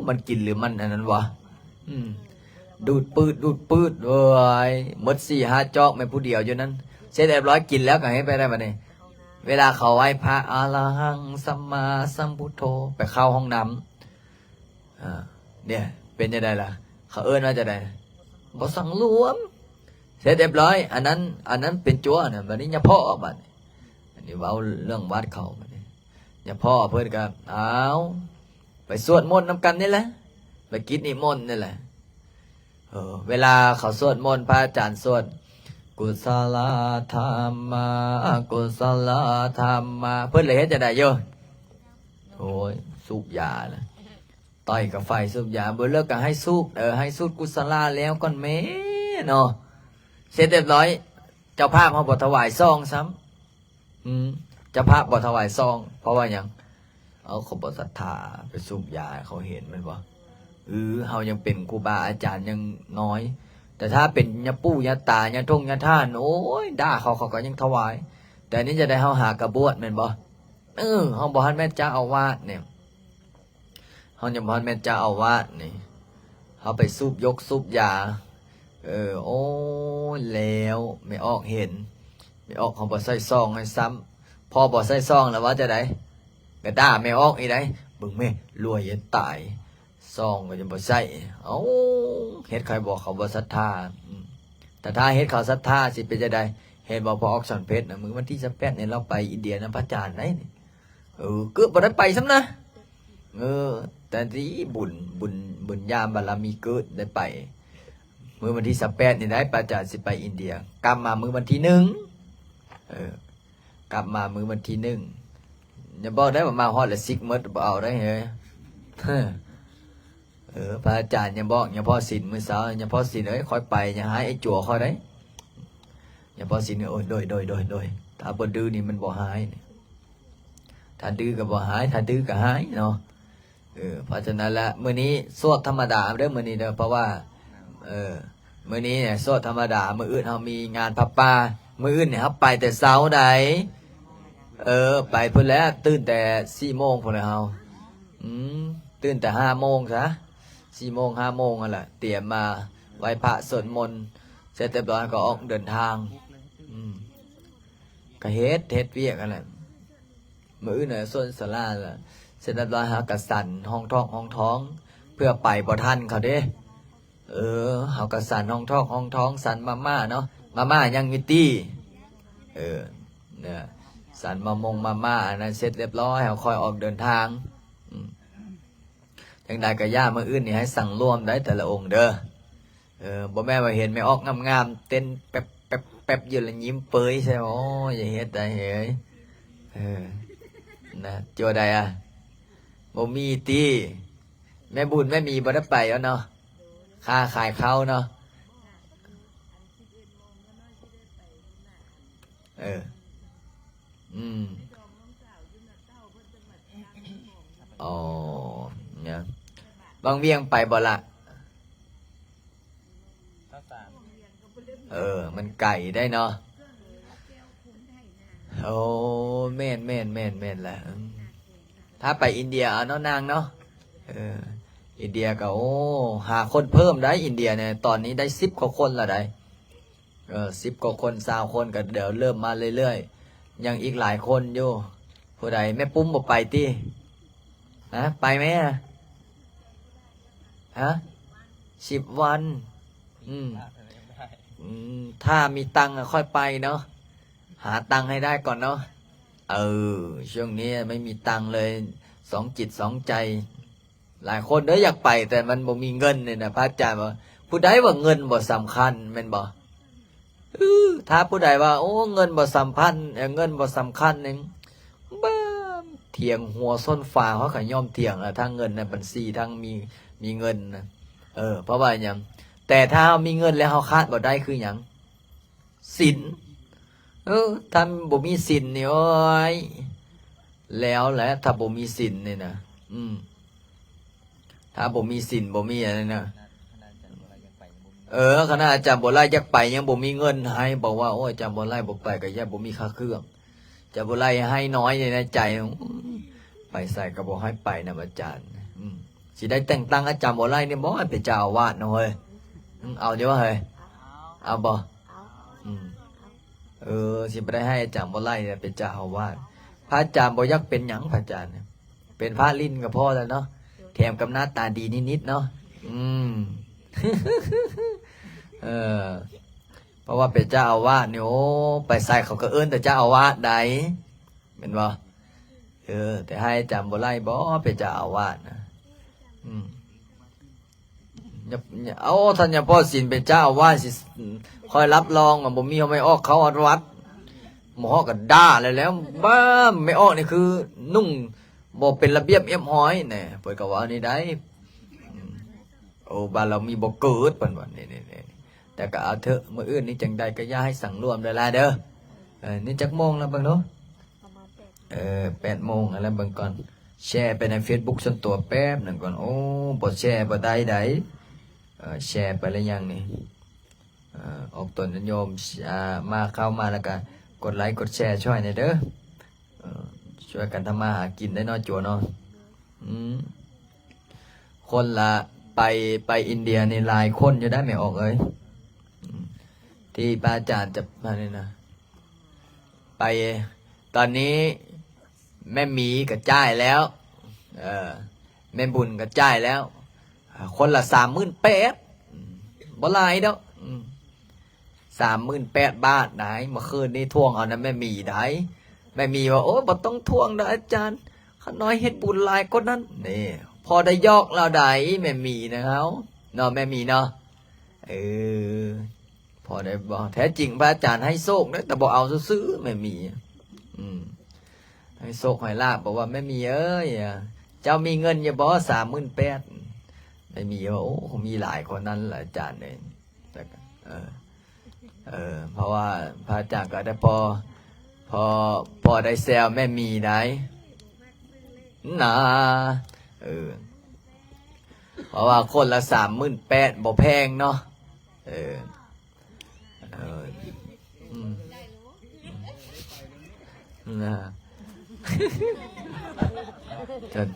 มันกินหรือมันอันนั้นวะดูดปืดเว้ยหมด4-5 จอกไม่ผู้เดียวอยู่นั้นเสร็จเรียบร้อยกินแล้วก็ให้ไปได้บัดนี้ เวลาเขาไหว้พระอะระหังสัมมาสัมพุทโธไปเข้าห้องน้ำเนี่ยเป็นยังไงล่ะเขาเอิ้นว่าจะได้บ่สังรวมเสร็จเรียบร้อยอันนั้นเป็นจั่วเนี่ยบัดนี้ยาพ่อบัดอันนี้เว้าเรื่องวัดเขาบัดนี้ยาพ่อเพิ่นก็เอาไปสวดมนต์นำกันนี่แหละไปกินนิมนต์นี่แหละเวลาเขาสวดมนต์พระอาจารย์สวดกุศลธรรมากุศลธรรมาเพิ่นเลยเฮ็ดจะได้เยอะโอ้ยสูบยานะต่อยกับไฟสูบยาบ่เลิกก็ให้สูบให้สูบกุศลาแล้วก่อนแม่เนาะเสร็จเรียบร้อยเจ้าภาพเขาบ่ถวายซองซ้ำเจ้าภาพบ่ถวายซองเพราะว่าหยังเอาเขาบ่ศรัทธาไปสูบยาเขาเห็นมันบ่เฮายังเป็นครูบาอาจารย์ยังน้อยแต่ถ้าเป็นยาปู่ยาตายาทงยาท่านโอ้ยด่าเขาก็ยังถวายแต่นี้จะได้เฮาหากระบวดแม่นบ่เฮาบ่ทันแม่นเจ้าอาวาสเนี่ยเฮายังบ่ทันแม่นเจ้าอาวาสนี่เฮาไปสูบยกสูบยาโอ้แล้วไม่ออกเห็นไม่ออกเขาบ่ใส่ซองให้ซ้ำพอบ่ใส่ซองแล้วว่าจะได้ก็ด่าไม่ออกอีได้บึงแม่รวยยันตายซองก็จะบ่ใส่เฮ็ดใครบอกเขาบ่ศรัทธาแต่ถ้าเฮ็ดเขาศรัทธาสิเป็นจะได้เห็นบ่พอออกสันเพชรนะมื้อวันที่18เนี่ยเราไปอินเดียนะพระอาจารย์ได้นี่เกือบบ่ได้ไปซ้ำนะแต่ที่บุญยามบารมีเกิดได้ไปมื้อวันที่18นี่ได้พระอาจารย์สิไปอินเดียกลับมามื้อวันที่1กลับมามื้อวันที่1อย่าบอกได้ว่ามาฮอดแล้วซิกหมดบ่เอาได้เฮ้ยพระอาจารย์อย่าบอกอย่าพ่อศีลมื้อเช้าอย่าพ่อศีลค่อยไปอย่าหายไอ้จั่วค่อยได้อย่าพ่อศีลโอ้ยโดยถ้าบ่ดื้อนี่มันบ่หายถ้าดื้อก็บ่หายถ้าดื้อก็หายเนาะเพราะฉะนั้นละมื้อนี้สวดธรรมดาเด้อมื้อนี้เด้อเพราะว่ามื้อนี้เนี่ยสวดธรรมดามื้ออื่นเฮามีงานพระป่ามื้ออื่นเนี่ยเฮาไปแต่เช้าใดไปพุ่นแล้วตื่นแต่ 4:00 นพุ่นแล้วเฮาตื่นแต่ 5:00 นซะ4:00 น 5:00 นนั่นแหละเตรียมมาไหว้พระสวดมนต์เสร็จเรียบร้อยก็ออกเดินทางก็เฮ็ดเวียกกันแหละมื้ออื่นน่ะส่วนศาลาล่ะเสร็จเรียบร้อยหาก็สั่นห้องท้องเพื่อไปบ่ทันเขาเด้เฮาก็สั่นห้องท้องสั่นมาม่าเนาะมาม่ายังมีตี้เนี่ยสั่นมาม่าอันนั้นเสร็จเรียบร้อยเฮาค่อยออกเดินทางจังใดก็ย่ามื้ออื่นนี่ให้สั่งร่วมได้แต่ละองค์เด้อบ่แม่ว่าเห็นไม่ออกงามๆเต้นแป๊บๆอยู่แล้วยิ้มเปยใช่โอ้ยอย่าเฮ็ดได้เฮ้ยนะจัวใดบ่มีติแม่บุญแม่มีบ่ได้ไปแล้วเนาะค่าขายข้าวเนาะอ๋อเนี่ยบางเวียงไปบ่ละมันไก่ได้เนาะโอ้แม่นแหละถ้าไปอินเดียเนาะนางเนาะอินเดียก็หาคนเพิ่มได้อินเดียเนี่ยตอนนี้ได้10 กว่าคนละได้10 กว่าคน20 คนก็เดี๋ยวเริ่มมาเรื่อยๆยังอีกหลายคนอยู่ผู้ใดแม่ปุ้มบ่ไปติไปไหม10 วันถ้ามีตังค์ค่อยไปเนาะหาตังค์ให้ได้ก่อนเนาะช่วงนี้ไม่มีตังค์เลย2 จิต 2 ใจหลายคนอยากไปแต่มันบ่มีเงินเนี่ยนะพระอาจารย์บอกผู้ใดว่าเงินบ่สำคัญแม่นบ่ถ้าผู้ใดว่าโอ้เงินบ่สำคัญเงินบ่สำคัญนึงบ้าเถียงหัวส้นฟ้าเขาก็ยอมเถียงทั้งเงินในบัญชีทั้งมีเงินนะเพราะว่าหยังแต่ถ้ามีเงินแล้วเฮาคาดบ่ได้คือหยังศีลถ้าบ่มีศีลนี่โอ้ยแล้วแหละถ้าบ่มีศีลนี่นะถ้าบ่มีศีลบ่มีอะไรนะคณะอาจารย์บ่ไล่อยากไปยังบ่มีเงินให้บอกว่าโอ้ยอาจารย์บ่ไล่บ่ไปก็อย่าบ่มีค่าเครื่องจะบ่ไล่ให้น้อยในใจไปใส่ก็บ่ให้ไปนะอาจารย์สิได้แต่งตั้งอาจารย์บ่ไล่นี่บ่ให้เป็นเจ้าอาวาสเนาะเฮ้ยเอาเดี๋ยวเฮ้ยเอาบ่ สิบ่ได้ให้อาจารย์บ่ไล่เนี่ยเป็นเจ้าอาวาสพระอาจารย์บ่อยากเป็นหยังพระอาจารย์เนี่ยเป็นพระลิ้นก็พอแล้วเนาะแถมกับหน้าตาดีนิดๆเนาะเออเพราะว่าเป็นเจ้าอาวาสเนี่ยโอ้ไปใส่เขาก็เอิ้นแต่เจ้าอาวาสใดเป็นบ่แต่ให้อาจารย์บ่ไล่บ่เป็นเจ้าอาวาสนะเอาท่านยาพ่อศีลเป็นเจ้าอาวาสสิคอยรับรองบ่มีเอาไม่ออกเขาอดวัดหมอก็ด่าแล้วบ้าไม่ออกนี่คือนุ่งบ่เป็นระเบียบเอี่ยมห้อยแน่เพิ่นก็ว่านี่ได้โอ้บ้านเรามีบ่เกิดเพิ่นว่านี่แต่ก็เอาเถอะมื้ออื่นนี้จังใดก็อย่าให้สั่งรวมเด้อล่ะเด้อนี่จักโมงแล้วเบิ่งเนาะประมาณ8 โมงอะไรเบิ่งก่อนแชร์ไปใน Facebook ส่วนตัวแป๊บหนึงก่อนโอ้บ่แชร์บ่ได้ไดแชร์ไปแล้วยังนี่ออกตนโยมมาเข้ามาแล้วก็กดไลค์กดแชร์ช่วยหน่อยเด้อช่วยกันทำมาหากินได้เนาะจัวเนาะคนละไปอินเดียนี่หลายคนอยู่ได้ไม่ออกเอ้ยที่พระอาจารย์จะมาเนี่ยนะไปตอนนี้แม่หมีกระจายแล้วแม่บุญกระจายแล้วคนละ38,000บ่หลายดอก38,000 บาทไหนเมื่อคืนนี้ทวงเอานะแม่หมีได้แม่หมีว่าโอ้บ่ต้องทวงนะอาจารย์ข้าน้อยเฮ็ดบุญหลายกว่านั้นนี่พอได้ยอกเราได้แม่หมีนะครับเนาะแม่หมีเนาะพอได้บอกแท้จริงพระอาจารย์ให้โชคนะแต่บ่เอาซื้อแม่หมีให้โชคให้ลาบบอกว่าแม่หมีเอ้ยเจ้ามีเงินอย่าบ่38,000ไม่มีว่าโอ้มีหลายคนนั้นแหละอาจารย์เองแต่เพราะว่าพระอาจารย์ก็ได้พอได้แซวแม่มีได้นะเพราะว่าคนละ38,000บ่แพงเนาะนะจน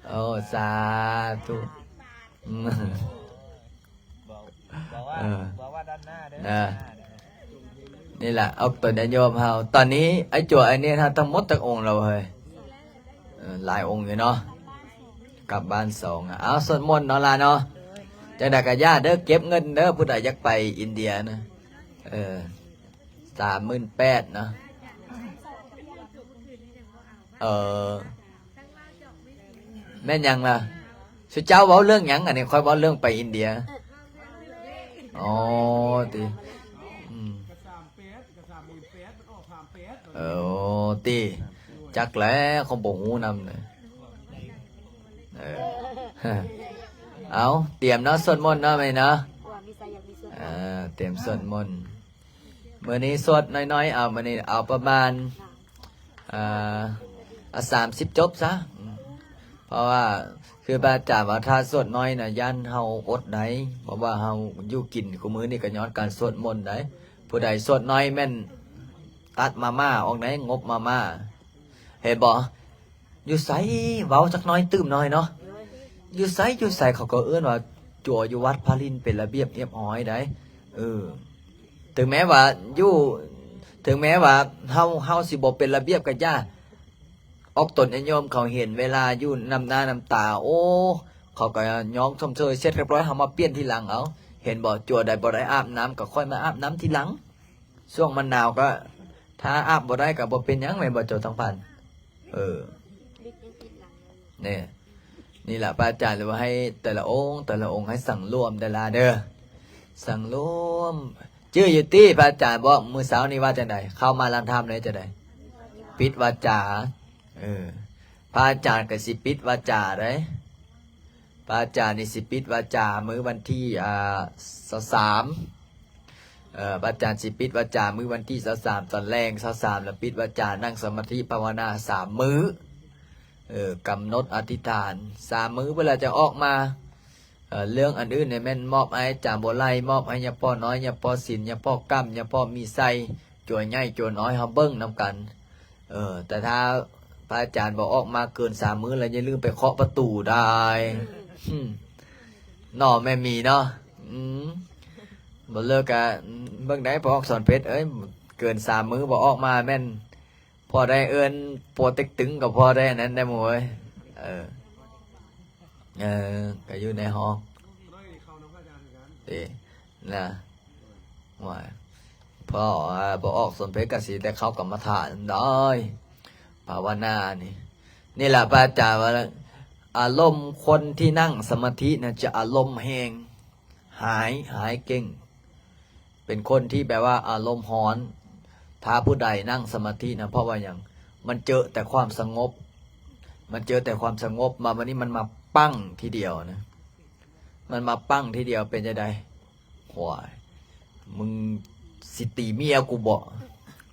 โอ้สาธุบอกว่าด้านหน้าเด้อนี่แหละเอาตัวโยมเฮาตอนนี้ไอ้จั่วไอ้นี่ทั้งหมดทั้งองค์เราเฮ้ยหลายองค์อยู่เนาะกลับบ้าน2เอาสวดมนต์เนาะล่ะเนาะจังได๋ก็ญาติเด้อเก็บเงินเด้อผู้ใดอยากไปอินเดียนะ38,000เนาะแม่นยังล่ะสุเจ้าเว้าเรื่องหยังอันนี้ค่อยเว้าเรื่องไปอินเดียอ๋อติติจักแล้วเขาบ่ฮู้นำเลยเอาเตรียมเนาะสวดมนต์เนาะไหมเนาะเตรียมสวดมนต์มื้อนี้สวดน้อยๆเอามื้อนี้เอาประมาณ30 จบซะเพราะว่าคือพระอาจารย์ว่าถ้าสวดน้อยน่ะยันเฮาอดได้เพราะว่าเฮาอยู่กินคู่มื้อนี่ก็ย้อนการสวดมนต์ได้ผู้ใดสวดน้อยแม่นตัดมาม่าออกไหนงบมาม่าเห็นบ่อยู่ไสเว้าจักน้อยตื้มน้อยเนาะอยู่ไสเขาก็เอิ้นว่าจั่วอยู่วัดพระลินเป็นระเบียบเรียบร้อยได้ถึงแม้ว่าเฮาสิบ่เป็นระเบียบก็ย่าออกตนโยมเขาเห็นเวลาอยู่น้ำหน้าน้ำตาโอ้เขาก็ย้อมชมเชยเสร็จเรียบร้อยเฮามาเปลี่ยนทีหลังเอาเห็นบ่จั่วใดบ่ได้อาบน้ำก็ค่อยมาอาบน้ำทีหลังช่วงมันหนาวก็ถ้าอาบบ่ได้ก็บ่เป็นหยังแม่นบ่เจ้าทั้งพันนี่แหละพระอาจารย์เลยว่าให้แต่ละองค์ให้สั่งร่วมแต่ละเด้อสั่งร่วมชื่ออยู่ที่พระอาจารย์บอกมื้อเช้านี้ว่าจังได๋เข้ามาลานธรรมเลยจังได๋ปิดวาจาพระอาจารย์ก็สิปิดวาจาเด้พระอาจารย์นี่สิปิดวาจามื้อวันที่23พระอาจารย์สิปิดวาจามื้อวันที่23ตอนแรง23แล้วปิดวาจานั่งสมาธิภาวนา3มื้อกำหนดอธิษฐาน3มื้อเวลาจะออกมาเรื่องอันอื่นเนี่ยแม่นมอบให้จามบ่ไล่มอบให้ยาพ่อน้อยยาพ่อศิลยาพ่อกำยาพ่อมีไส้จั่วใหญ่จั่วน้อยเฮาเบิ่งนำกันแต่ถ้าพระอาจารย์บอกออกมาเกิน3มื้อแล้วอย่าลืมไปเคาะประตูได้เนาะแม่มีเนาะบ่เลิกกะเบิ่งได้พอออกสอนเพชรเอ้ย เกิน3 มื้อบ่ออกมาแม่นพอได้เอิ้นโปรเต็กตึงก็พอได้อันนั้นได้หมดเว้ยเออก็อยู่ในห้องดีนะว่าพอบ่ออกสนเพชรกสิแต่เขากรรมฐานได้ภาวนานี่แหละพระอาจารย์ว่าอารมณ์คนที่นั่งสมาธินะจะอารมณ์แห้งหายเก่งเป็นคนที่แบบว่าอารมณ์ร้อนถ้าผู้ใดนั่งสมาธินะเพราะว่าอย่างมันเจอแต่ความสงบมันเจอแต่ความสงบมาวันนี้มันมาปั้งทีเดียวนะมันมาปั้งทีเดียวเป็นจะได้หัวมึงสิตีเมียกูบอก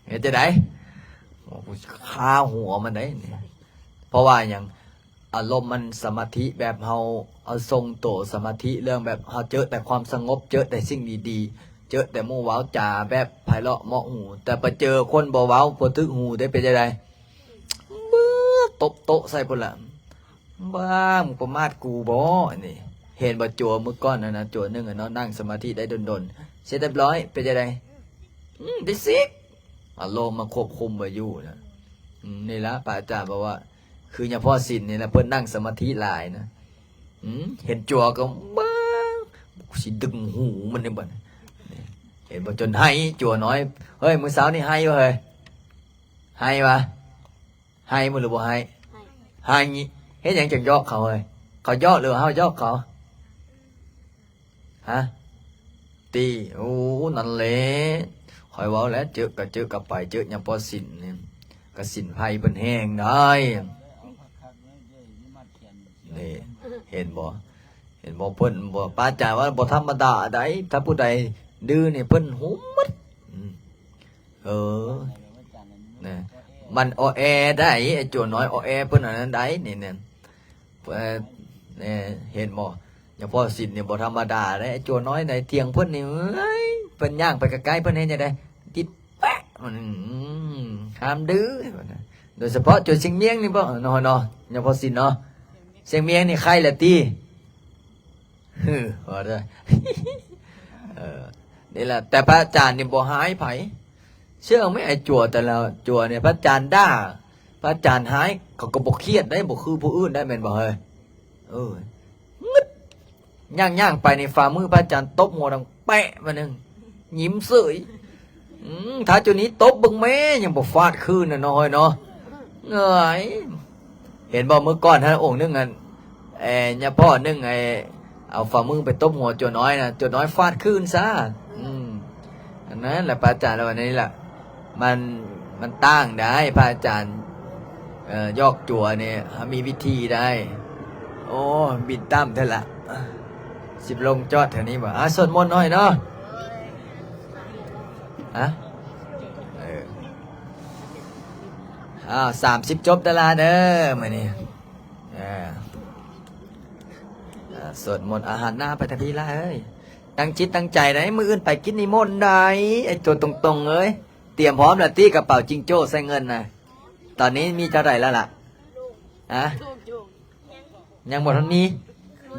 เห็นจะได้กูฆ่าหัวมันได้เนี่ยเพราะว่าอย่างอารมณ์มันสมาธิแบบเฮาเอาทรงโตสมาธิเรื่องแบบเฮาเจอแต่ความสงบเจอแต่สิ่งดีๆเจอแต่หมู่เว้าจ่าแบบไพเราะเหมาะหูแต่ไปเจอคนบ่เว้าบ่ทึกหูได้เป็นจะได้ตบโต๊ะใส่พุ่นละบ้ามึงประมาทกูบ่นี่เห็นบ่จัวมื้อก่อนนะจัวนึงเนาะนั่งสมาธิได้ดนๆเสร็จเรียบร้อยเป็นจะได้ได้สิอารมณ์มาควบคุมไว้อยู่นะนี่ละพระอาจารย์บอกว่าคือเฉพาะศีลนี่แหละเพิ่นนั่งสมาธิหลายนะเห็นจัวก็บ้าสิดึงหูมันนี่บ่เห็นบ่จนให้จัวน้อยเฮ้ยมื้อเช้านี่ให้บ่เฮ้ยให้วะให้บ่หรือบ่ให้ให้เฮ็ดหยังจังยอกเขาเฮ้ยเขายอกหรือเฮายอกเขาฮะตีโอ้นั่นแหละคอยเว้าแล้วเจอกับไปเจอยังพอศีลนี่ก็ศีลไผเพิ่นแห้งได้นี่เห็นบ่เพิ่นบ่ป้าจ่าว่าบ่ธรรมดาใดถ้าผู้ใดดื้อนี่เพิ่นหุมหมดนะมันออแอได้ไอ้จัวน้อยออแอเพิ่นอันนั้นได้นี่เนี่ยเห็นบ่อย่างพอศีลนี่บ่ธรรมดาได้ไอ้จัวน้อยได้เที่ยงเพิ่นนี่เพิ่นย่างไปใกล้ๆเพิ่นเห็นจังได๋ติดแปะมันห้ามดื้อโดยเฉพาะจัวเชียงเมียงนี่บ่เนาะอย่างพอศีลเนาะเชียงเมียงนี่ใครล่ะติว่าได้นี่แหละแต่พระอาจารย์นี่บ่หายไผเชื่อไหมไอ้จั่วแต่ละจั่วเนี่ยพระอาจารย์ด่าพระอาจารย์หายเขาก็บ่เครียดได้บ่คือผู้อื่นได้แม่นบ่เฮ้ยงึดย่างไปในฝ่ามือพระอาจารย์ตบหัวดังแปะมานึงยิ้มเสยถ้าจุนี้ตบบึงแม่ยังบ่ฟาดคืนน่ะน้อยเนาะเงยเห็นบ่เมื่อก่อนท่านองค์นึงอันเนี่ยพ่อนึงเอาฝ่ามือไปตบหัวจั่วน้อยนะจั่วน้อยฟาดคืนซะอันนั้นแหละพระอาจารย์วันนี้แหละมันตั้งได้พระอาจารย์ยอกจั่วเนี่ยมีวิธีได้โอ้บิดตั้มเท่าละ10 ลงจอดแถวนี้บ่สวดมนต์หน่อยเนาะ30 จบตลาเด้อมื้อนี้สวดมนต์อาหารหน้าไปทันทีละเอ้ยตั้งจิตตั้งใจได้มื้ออื่นไปกินนิมนต์ได้ไอ้ตัวตรงๆเอ้ยเตรียมพร้อมแล้วตี้กระเป๋าจิงโจ้ใส่เงินนะตอนนี้มีเท่าไหร่แล้วล่ะยังหมดเท่านี้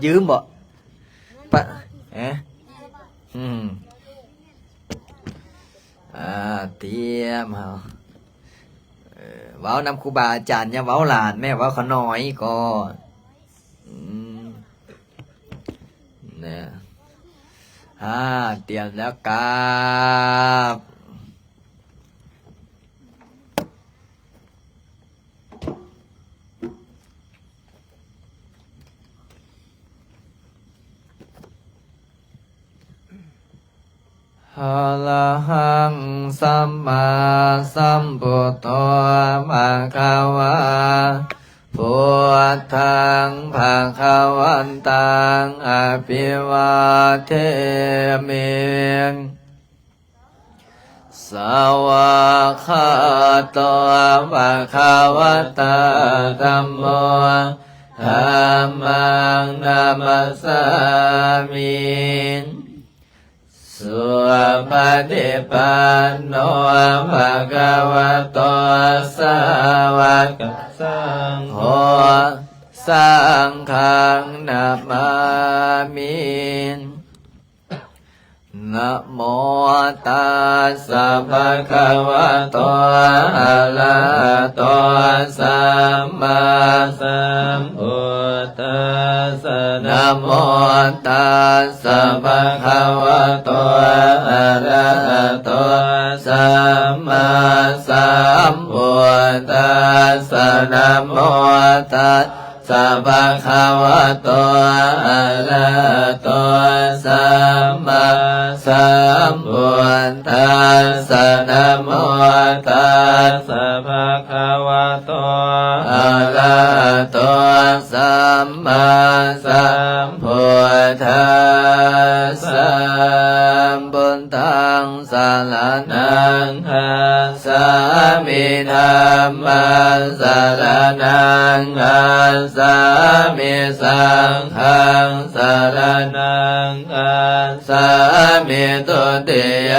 ยืมบ่ปะเตรียมเฮาเว้านำครูบาอาจารย์อย่าเว้าหลานแม่เว้าเขาน้อยก่อนเนี่ยเตรียมแล้วครับอะระหังสัมมาสัมพุทโธภะคะวะพุทธังภะคะวันตังอภิวาเทมิสวากขาโตภะคะวะตาธัมโมธัมมังนัมมัสสามิสุปฏิปันโนภะคะวะโตสาวกสังโฆสังฆังนัมมามิน นะโมตัสสะภะคะวะโตอะระหะโตสัมมาสัมพุทธัสสะนะโมตัสสะภะคะวะโตอะระหะโตสัมมาสัมพุทธัสสะนะโมตัสสะภะคะวะโตอะระหะโตสัมมาสัมพุทธัสสะนะโมตัสสะภะคะวะโตอะระหะโตสัมมาสัมพุทธัสสะบุญตังสารนังคัสสามิธัมมังสารนังคัสสามิสังฆังสารนังคัสสามิตุติย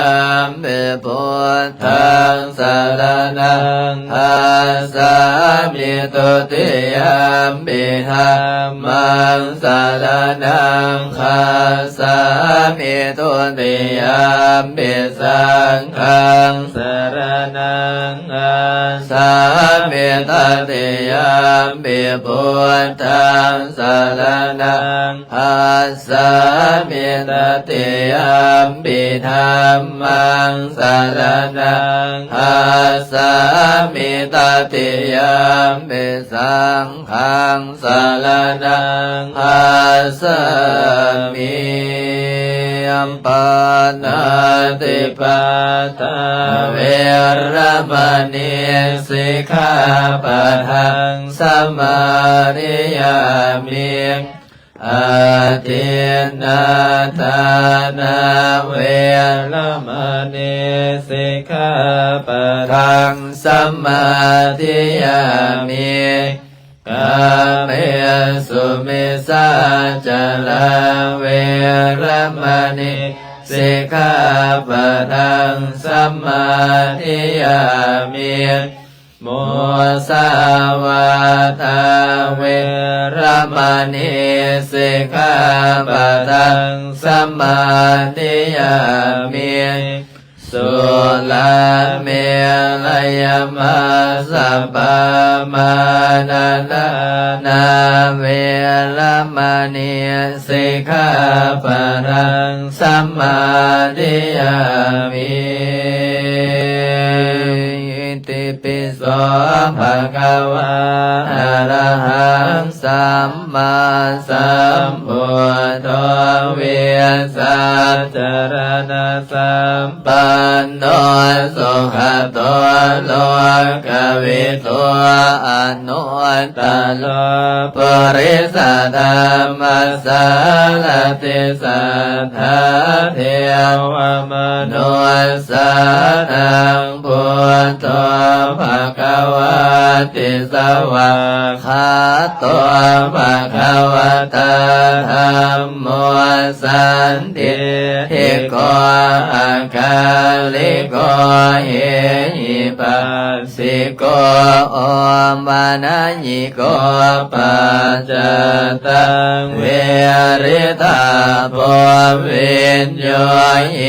มปิพุทธังสารนังคัสสามิตุติยมปิธัมมังสารนังคัสสามิตุติยมปิสังฆังสารนังคัสสามิตติยมปิพุทธังสารนังคัสสามิตติยมปิธัมมังสารนังคัสสามิตติยมปิสังฆังสารนังคัสสามิอัมปานาติปาตาเวรมณีสิกขาปะทังสมาธิยามิอาทินนาทานาเวรมณีสิกขาปะทังสมาธิยามิกาเมสุมิสาจาราเวรมณีสิกขาปะทังสัมมาทิยามิมุสาวาทาเวรมณีสิกขาปะทังสัมมาทิยามิสุลาเมลัยมาสัพพมานานาเวรมณีสิกขาปะทังสัมมาทิยามิอิติปิโสภะคะวะอะระหังสัมมาสัมพุทโธเวสสัจจรณะสัมปันโนสุขโตโลกวิทูอนุตตโลปุริสธรรมสารติสัทธาเทวมนุสานังพุทโธภะคะวะติสวะคาโตภะคะวะตาธัมโมสันติทิโกอาคาลิโกเฮหิปัสสิโกโอมานะยิโกปัจจตังเวริตาโพวิญโยเย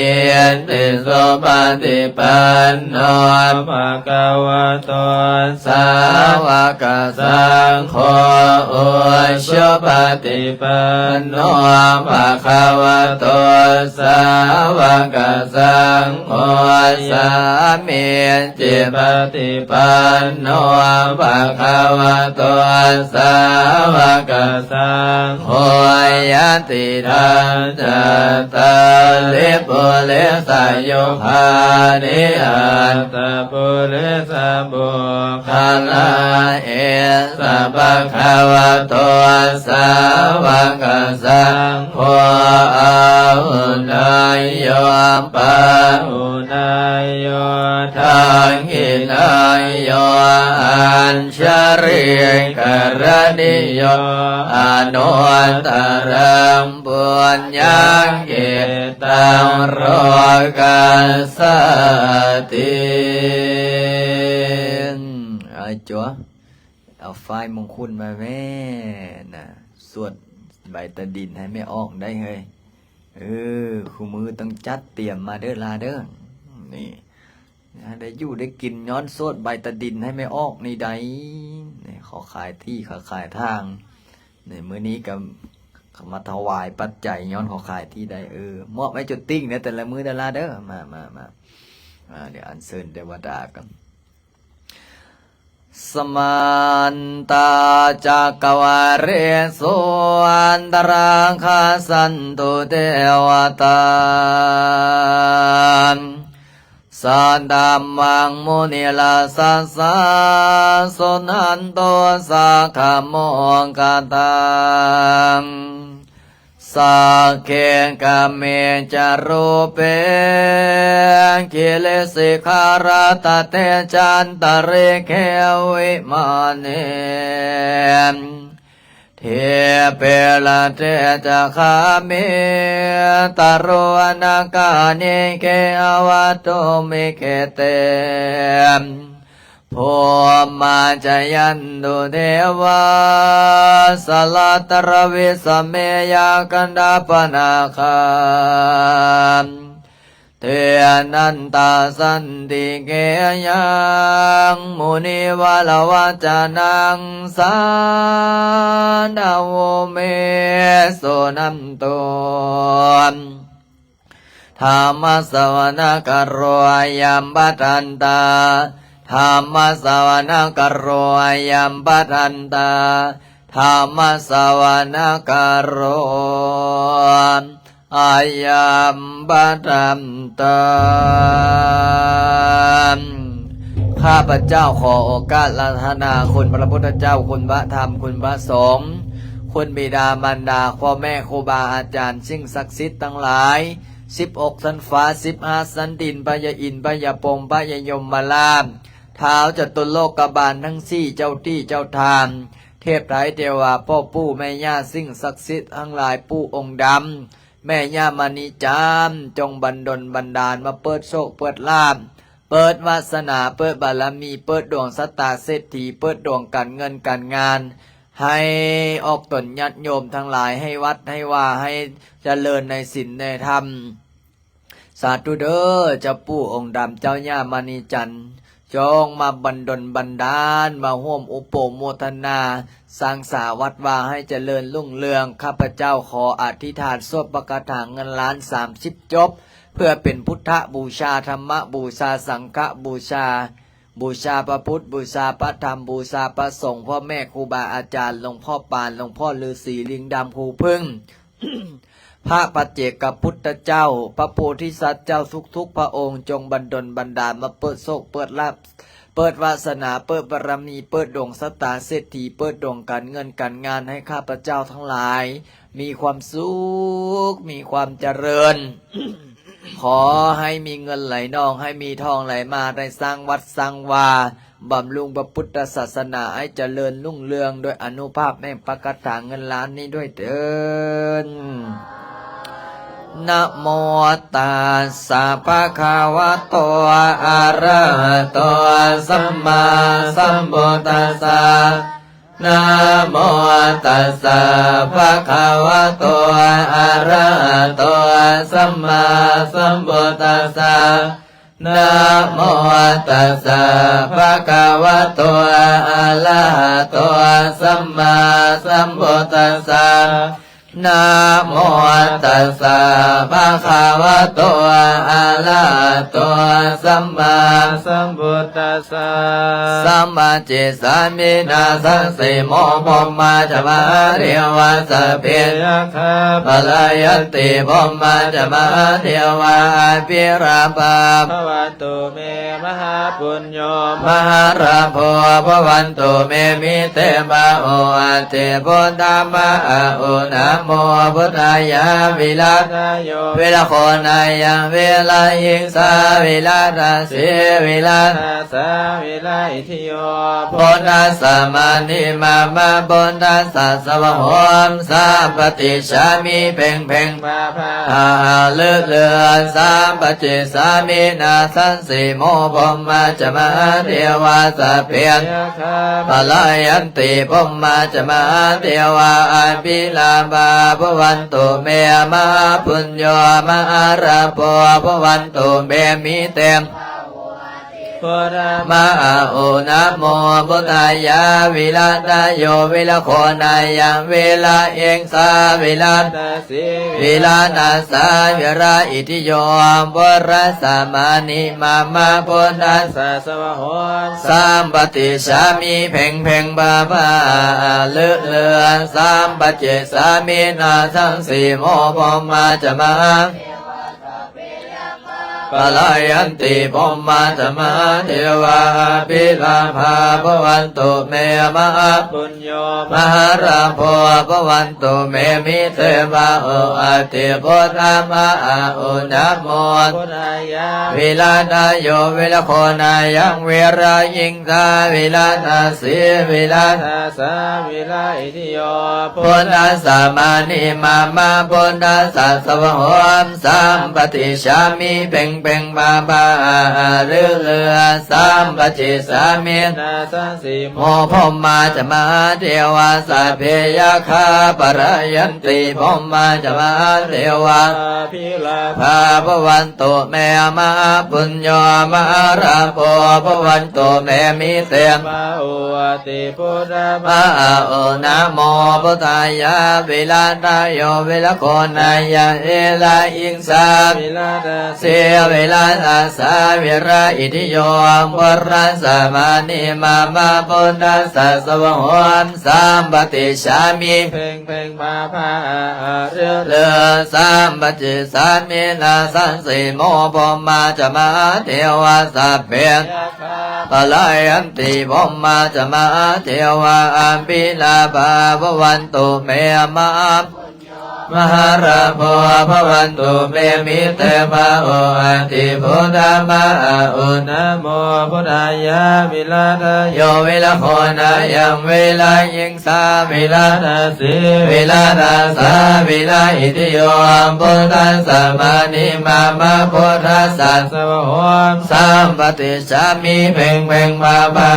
ติโสปฏิปันโนภะคะวะโตสาวกสังโฆอุชุปฏิปันโนภะคะวะโตสาวกสังโฆสามีจิปฏิปันโนภะคะวะโตสาวกสังโฆยติทางจัตตาลิปุริสโยคานิอัตตปุริสบุคลาเอสัพพะคะวะโตสาวกสังโฆอาหุนายโยปะหุนายโยทังหินายโยอัญชริกรณิโยอนุตตรังปุญญังเกตังโรกัสสติเอาจ้ะเอาไฟมงคลมาแม่น่ะสวดใบตะดินให้ไม่ออกได้เฮ้ย คู่มือต้องจัดเตรียมมาเด้อลาเด้อนี่ได้อยู่ได้กินย้อนโซดใบตะดินให้ไม่ออกนี่ใดนี่ขอขายที่ขอขายทางนี่มื้อนี้ก็มาถวายปัจจัยย้อนขอขายที่ใดมอบให้จุดติ้งเนี่ยแต่ละมื้อเด้อลาเด้อมาเดี๋ยวอัญเชิญเทวดากันสมันตาจักวาเรสุอันตรังคาสันตุเทวตาสันดัมมังมุนิลาสัสสะสุนันโตสักขโมกตังสักเขกเมจารูเปกิเลสิขารตเตจันตเรเขวิมาเนเทเปลเทจะขาเมตโรนากาเนเกอวัตโตเมเกเตโพมาจยันตุเทวาสลัตรวิสเมยกันดาปนาคาเทนันตาสันติเกยังมุนิวาลวัจานังสาดาวเมโสนัมโตธรรมสวนกโรยัมปัตันตาธรรมสวนกโรยัมปัตันตาธรรมสวนกโรอายัมปัตันตาข้าพเจ้าขอโอกาสลาธนาคุณพระพุทธเจ้าคุณพระธรรมคุณพระสงฆ์คุณบิดามารดาพ่อแม่ครูบาอาจารย์สิ่งศักดิ์สิทธิ์ทั้งหลาย16สันฟ้า15สันดินพยาอินทร์พยาปงพยายมมาลามท้าวจตุโลกบาลทั้งสี่เจ้าที่เจ้าทานเทพไตรเทวาพ่อปู่แม่ย่าสิ่งศักดิ์สิทธิ์ทั้งหลายปู่องค์ดำแม่ย่ามณีจามจงบันดลบันดาลมาเปิดโชคเปิดลาภเปิดวาสนาเปิดบารมีเปิดดวงสตาเศรษฐีเปิดดวงการเงินการงานให้ออกตนญาติโยมทั้งหลายให้วัดให้ว่าให้เจริญในศีลในธรรมสาธุเด้อเจ้าปู่องค์ดำเจ้าย่ามณีจันทร์จงมาบันดลบันดาลมาร่วมอุปโมทนาสร้างสาวัดว่าให้เจริญรุ่งเรืองข้าพเจ้าขออธิษฐานสวดประกาศเงินล้าน30จบเพื่อเป็นพุทธบูชาธรรมบูชาสังฆบูชาบูชาพระพุทธบูชาพระธรรมบูชาพระสงฆ์พ่อแม่ครูบาอาจารย์หลวงพ่อปานหลวงพ่อฤาษีลิงดำครูพึ่ง พระปัจเจกพุทธเจ้าพระโพธิสัตว์เจ้าทุกพระองค์จงบันดลบันดาลมาเปิดโชคเปิดลาภเปิดวาสนาเปิดบารมีเปิดดวงสตาเศรษฐีเปิดดวงการเงินการงานให้ข้าพเจ้าทั้งหลายมีความสุขมีความเจริญ ขอให้มีเงินไหลนองให้มีทองไหลมาได้สร้างวัดสร้างวาบำรุงพระพุทธศาสนาให้เจริญรุ่งเรืองโดยอนุภาพแห่งประกาศเงินล้านนี้ด้วยเถิดนะโมตัสสะภะคะวะโตอะระหะโตสัมมาสัมพุทธัสสะนะโมตัสสะภะคะวะโตอะระหะโตสัมมาสัมพุทธัสสะนะโมตัสสะภะคะวะโตอะระหะโตสัมมาสัมพุทธัสสะนะโมตัสสะภะคะวะโตอะระหะโตสัมมาสัมพุทธัสสะสัมมาจิตสัมมินาสังสิโมภมมาจะมาเรียวาสเพยะคาปลายันติภมมาจะมาเทวาภิราภาภวันตุเมมหาปุญโญมหาราโภภวันตุเมมิเตมะโออัตติพุทธามะอุนะโมพุทธายะวิลาทโยวิลาโคนายังวิลายิงสาวิลาทัสสิวิลาทัสสะวิลาอิทิโยพุทธัสสะมานิมามาพุทธัสสะสวะโหมสัมปติชามิเพ่งเพ่งปะปะหาเลือเลือนสัมปจิสามินาสันสิโมภมมาจะมาเทวาสะเพียงปลายันติภมมาจะมาเทวาอภิลาภา ภวันตุเมมหาปุญโญมหาราโภภวันตุเมมิเตมมหาโอนะโมพุทธายะวิลาตโยวิลาโคนายังเวลาเองสาวิลาวิลานาสาวิราอิทิโยบรัสสามานิมามาพุทธัสสะสวะโหสัมปติชามิเพ่งเพ่งบาบาเลือเลือสัมปเจสามินาทั้งสี่โมพมาจะมาปลายันติพมมาธรรมะเทวาปิลาภาภวันตุเมมหาปุญโญมหาราโภภวันตุเมมิเทวาโออาติพุทธามะอุณโมพุทธายะวิลาตโยวิลาโคนายังเวรายิงสาวิลานาสีวิลานาสาวิลาอิทิโยพุทธัสสะมานิมามาพุทธัสสะสวะโหมสัมปติชามิเพ่งเพ่งบาบาเรือเรือสัมปจิสามินาสังสีโมพมมาจะมาเทวาสัพเพยาคาปรยันติพมมาจะมาเทวาพิลาภาภวันตุเมมหาปุญโญมหาราโภภวันตุเมมิเตมะอุติพุทธมะโอนะโมพุทธายะวิลาตโยวิลาโคนายังเอลาอิงสาวิลาตเสเวลาอาสาวิราอิทิโยบรัสสามานิมามาปุณัสสะสวะโหมสัมปติชามิเพ่งเพ่งมาภาเรือเรือสัมปจิสามินาสันสีโมพมาจะมาเทวาสัพเพปลายันติพมาจะมาเทวาอัมพิลาภาภวันตุเมมมหาราโภภวันตุเมมิเตมะโออันติพุทธามะอุณโมพุทธายะวิลาตโยวิลาโคนายังเวลายิงสาวิลานาสีวิลานาสาวิลาอิติโยพุทธัสสะมานิมามาพุทธัสสะสวะโหมสัมปติชามิเพ่งเพ่งมาบา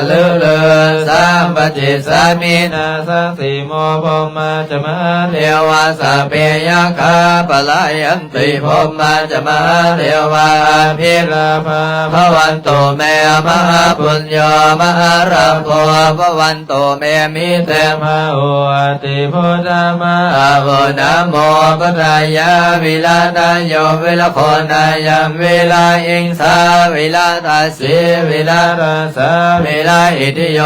เลือเลือสัมปจิสามินาสังสีโมพมาจะมาเทวาสัพเพยาคาปลายันติพมมาจะมาเทวาพิลาภาภวันตุเมมหาปุญโญมหาราโภภวันตุเมมิเตมะโอติพุทธามะโอนะโมพุทธายะวิลาตโยวิลาโคนายังเวลาอิงสาวิลาตาสีวิลาตาสาวิลาอิทิโย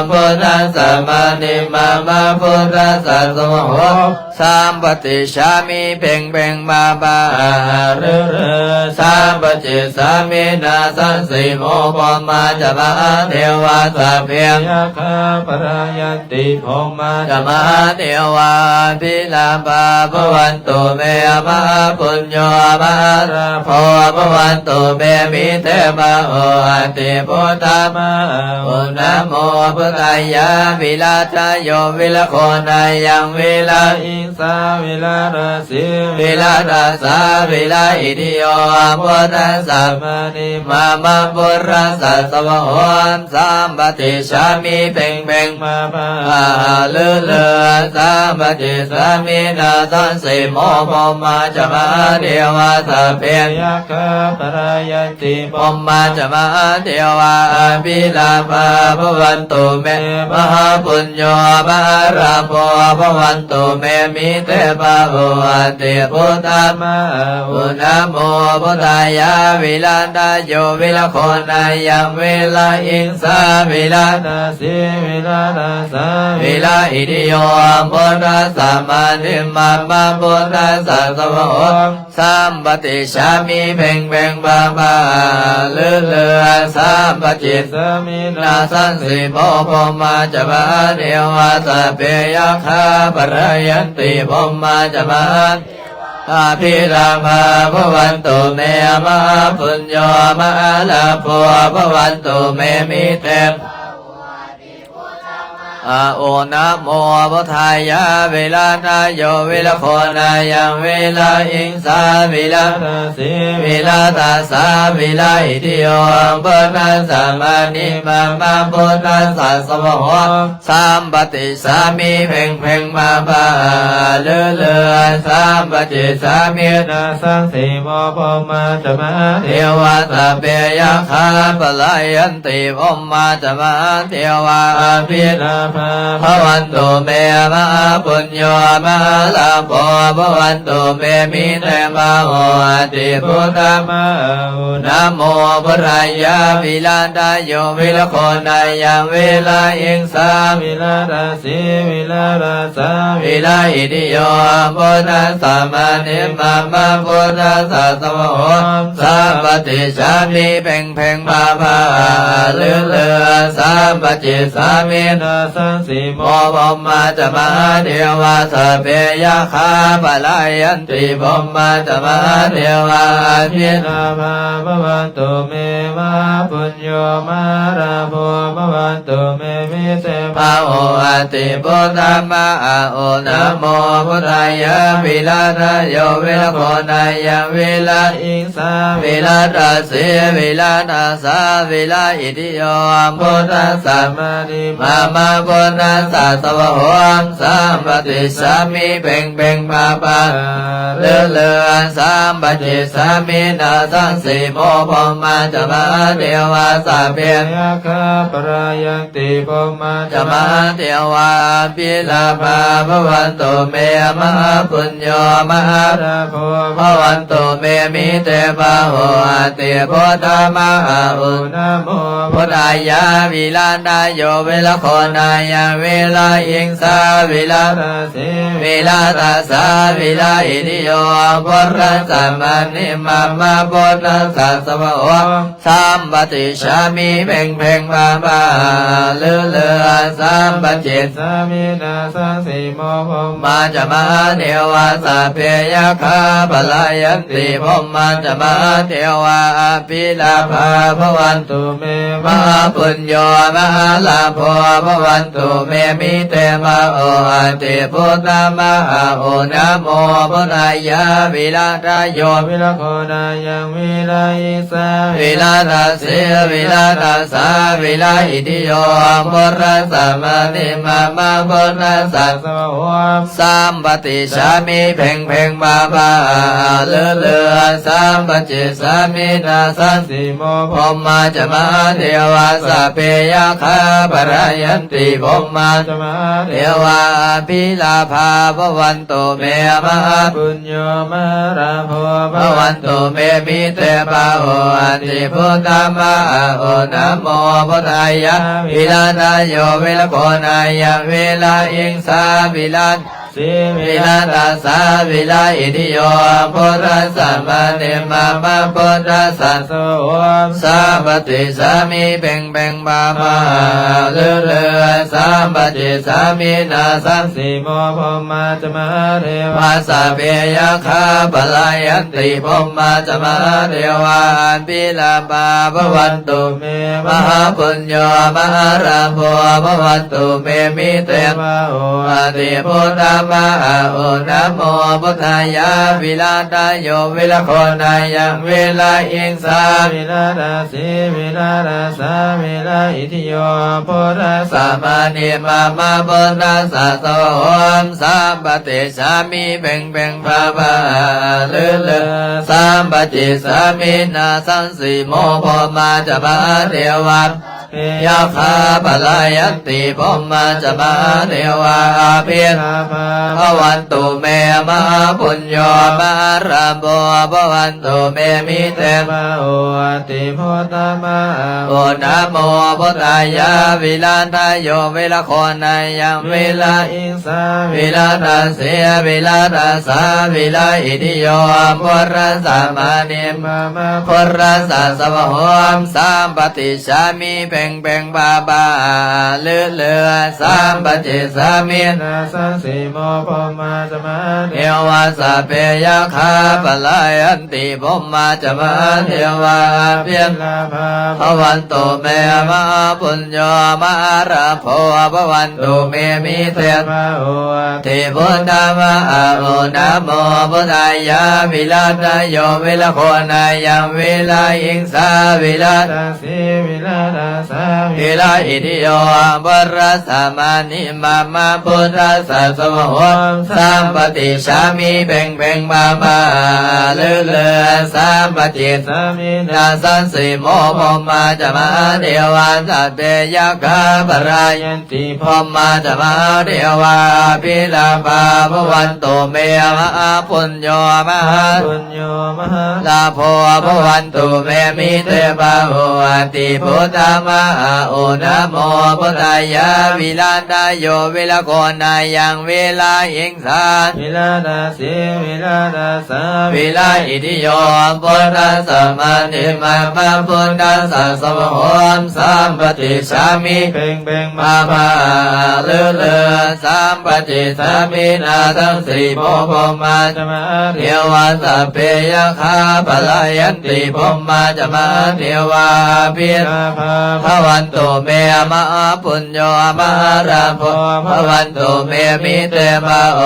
พุทธัสสะมานิมามาพุทธัสสะสวะโหสัมปติชามิเพ่งเพ่งมาบาเรือเรือสัมปจิสามินาสันสีโมพมาจะมาเทวาสัพเพยาคาปรายันติพมาจะมาเทวาพิลาภาภวันตุเมมหาปุญโญมหาราโภภวันตุเมมิเตมะโออันติพุทธามะโอนะโมพุทธายะวิลาตโยวิลาโคนายังวิลาอิงสาวิลาราสีวิลาราสาวิลาอิทิโยพุทธัสสะมานิมามาปุรัสสะสวะโหมสัมปติชามิเพ่งเพ่งมาภาเลือเลือสัมปติสามินาสันสีโมพมาจะมาเทวาสัพเพยาคาปรายันติพมาจะมาเทวาพิลาภาภวันตุเมมหาปุญโญมหาราโภภวันตุเมมิเตมะโออันติพุทธามะอุณโมพุทธายะวิลาตโยวิลาโคนายังเวลาอิงสาวิลานาสีวิลานาสาวิลาอิทิโยพุทธัสสะมานิมามาพุทธัสสะสวะโหสัมปติชามิเพ่งเพ่งบาบาเลือเลือสัมปจิสามินาสันสีโมพมาจะมาเทวาสัพเพยาคาปรายันติพมาจะมาอาภิลาภาภวันตุเมมหาปุญโญมหาลาโภภวันตุเมมิเตม อาโอนะโมพุทธายะเวลานาโยเวลาโคนายังเวลาอิงสาเวลาตาสีเวลาตาสาเวลาอิทิโยปุณัสสะมานิมามาปุณัสสะสมโหสัมปติสามีเพ่งเพ่งมาบาเลือเลือสัมปติสามีนาสังสีโมพมาจมาเทวาตาเปยคาปลายันติพมาจมาเทวาภินาภาภวันตุเมมะปุญโยมะลาภภวันตุเมมิเตมะโหติพุทธมะนะโมพุทธายะวิลาดาโยวิลโคนายังเวลาอิงสาวิลาราสีวิลาราสาวิลาอิติโยพุทธัสสะมานิมามาพุทธัสสะสมโหสัมปติชามิเพ่งเพ่งมาภาเลือเลือสัมปติสามินาสังสีโมพมาจะมาเทวาสเปยคาปลายันติพมาจะมาเทวาภินาภาภวันตุเมมะปุญโยมาราโภภวันตุเมมิเตภาโหติพุทธมะโอนะโมพุทธายะวิลาทโยเวลโคนายังเวลาอิงสาเวลาตาเสเวลาตาสาเวลาอิติโยพุทธัสสะมานิมามาพุทธัสสะสวะโหสัมปติสามิเพ่งเพ่งมาปาเลือเลือสัมปติสามินาสังสีโมพมาจะมาเทวาสาเพียงคาปรายังติพมาจะมาเทวาภิลาภาภวันตุเมมหาปุญโยมหาราโภภวันตุเมมิเตปะโหติพุทธมหาอุนะโมพุทธายะวิลานาโยเวลโคนายังเวลาอิงสาเวลาตาสีเวลาตาสาเวลาอิติโยปุรัสสะมานิมามาปุรัสสะสมโหสัมปติชามิเพ่งเพ่งมาบาเลือเลือสัมปจิตสามินาสังสีโมพมาจะมาเทวาสาเพยคาปลายันติพมาจะมาเทวาภิลาภาภวันตุเมมหาปุญโยมหาลาภภวันตุเมมิเตมะโอติพุทธมหาโอนะโมพุทธายะวิลาทโยวิลโคนายังวิลาอิสาวิลาทาเสวิลาทาสาวิลาอิติโยปุรัสสะมานิมามาปุรัสสะสมโหสัมปติชามิเพ่งเพ่งมาภาเลือเลือสัมปจิสามินาสังสีโมพมาจะมาเทวาสเปยคาปรายันติพมาจะมาเทวาภิลาภาภวันตุเมมหาปุญโยมาราโภภวันตุเมมิเตปะโหติพุทธมะโอนะโมพุทธายะวิลาทโยเวลโคนายังเวลาอิงสาวิลาสีวิลาตาสาวิลาอิติโยพุทธัสสะมานิมามาพุทธัสสะโสสัมปติสามิเพ่งเพ่งมามาเลือเลือสัมปติสามินาสังสีโมพมาจะมาเทวาสเปยคาปลายันติพมาจะมาเทวาภิลาภาภวันตุเมมหาปุญโยมหาราโภภวันตุเมมิเตมะโหติพุทธมหาโอนะโมพุทธายะวิลาทโยเวลโคนายังเวลาอิงสาวิลาราสีวิลาราสาวิลาอิทิโยปุรัสสะมานิมามาปุรัสสะโสมสัมปติสามิเพ่งเพ่งภาภาเลือเลือสัมปติสามินาสังสีโมพมาจะมาเทวายาคาปลายันติพมาจะมาเทวาภิลาภาภวันตุเมมหาปุญโยมหาราโภภวันตุเมมิเตมะโอติพุทธมะโอนะโมพุทธายะวิลาทโยเวลโคนายังเวลาอิงสาเวลาตาเสเวลาตาสาเวลาอิติโยปุรัสสะมานิมามาปุรัสสะสวะโหสัมปติชามิเพ่งเพ่งบาบาเลือเลือสัมปติสามินาสังสีโมพมาจะมาเท เทวาสัพเพยะคาปลายันติพมมาจะมาเทวาเพียงภวันตุเมมาปุญโญมาราโภภวันตุเมมิเทติพุทธมะโอนะโมพุทธายะวิลาตโยวิลโคนายังวิลาอิงสาวิลาสีวิลาสาวิลาอิติโยบรัสมานิมามาพุทธัสสะสมโหสัมปติชามิเพ่งเพ่งมามาเลือเลือสัมปติสามินาสันสิโมพมมาจะมาเทวาสัพเพยะคาปรายันติพมมาจะมาเทวาพิลาภาภวันตุเมมะปุญโญมหาปุญโญมหาลาโภภวันตุเมมิเตปะโหติพุทธมะโอนะโมพุทธายะวิลาตโยวิลโกนายังวิลาอิงสาวิลาตาสีวิลาตาสาวิลาอิติโยพุทธัสสะมานิมามาพุทธัสสะสมโหสัมปติสามิเพ่งเพ่งมามาเลือเลือสัมปติสามินาทั้งสี่โมพมาจะมาเทวาสัพเพยะคาปลายันติพมมาจะมาเทวาพิราภวันตุเมมะปุญโญมหาราโภภวันตุเมมิเตมะโอ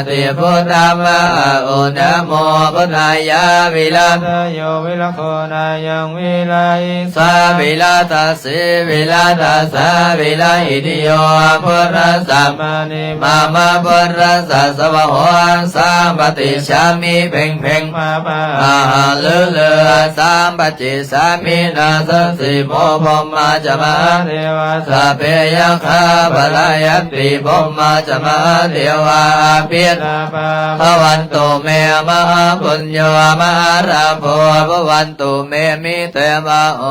ติพุทธมะโอนะโมพุทธายะวิลาทโยวิลโคนายังวิลาอิสาวิลาทัสสิวิลาทัสสะวิลาอิติโยพุทธัสสะมานิมามาพุทธัสสะสวะโหสัมปติชามิเพ่งเพ่งมาปะเลือเลือสัมปติสามินาสันสิโมพมมาจะมาเทวาสัพเพยะคาปลายันติพมมาจะมาเทวาพิราภวันตุเมมะปุญโญมหาราโภภวันตุเมมิเตมะโอ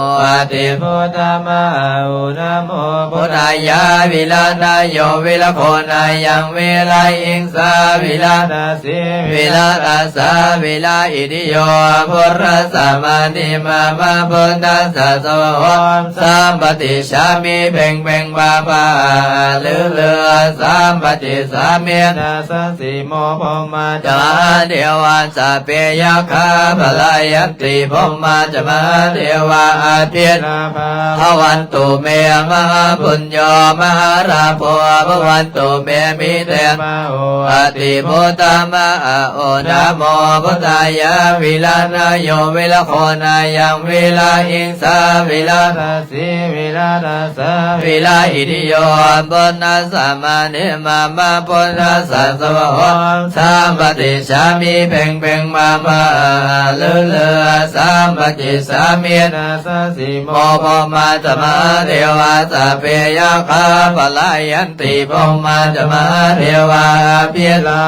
ติพุทธมะโอนะโมพุทธายะวิลาตโยวิลโคนายังวิลาอิงสาวิลาตาสีวิลาตาสาวิลาอิติโยพุทธัสสะมานิมามาพุทธัสสะสวะโหสัมปติชามิเพ่งเพ่งบาบาเลือเลือสัมปติสามินาสันสิโมพมมาจะมาเทวาสัพเพยะคาปลายันติพมมาจะมาเทวาอาทิตย์ภวันตุเมมหาปุญโญมหาราโภภวันตุเมมิเตมะโอติพุทธมะโอนะโมพุทธายะวิลาตโยวิลโคนายังวิลาอิงสาวิลาตาสีวิลาตาสาวิลาอิติโยปุณัสสะมานิมามาปุณัสสะสวะโหสัมปติชามิเพ่งเพ่งมามาเลือเลือสัมปติสามินาสันสิโมพมาจะมาเทวาสัพเพยะคาปลายันติพมมาจะมาเทวาพิรา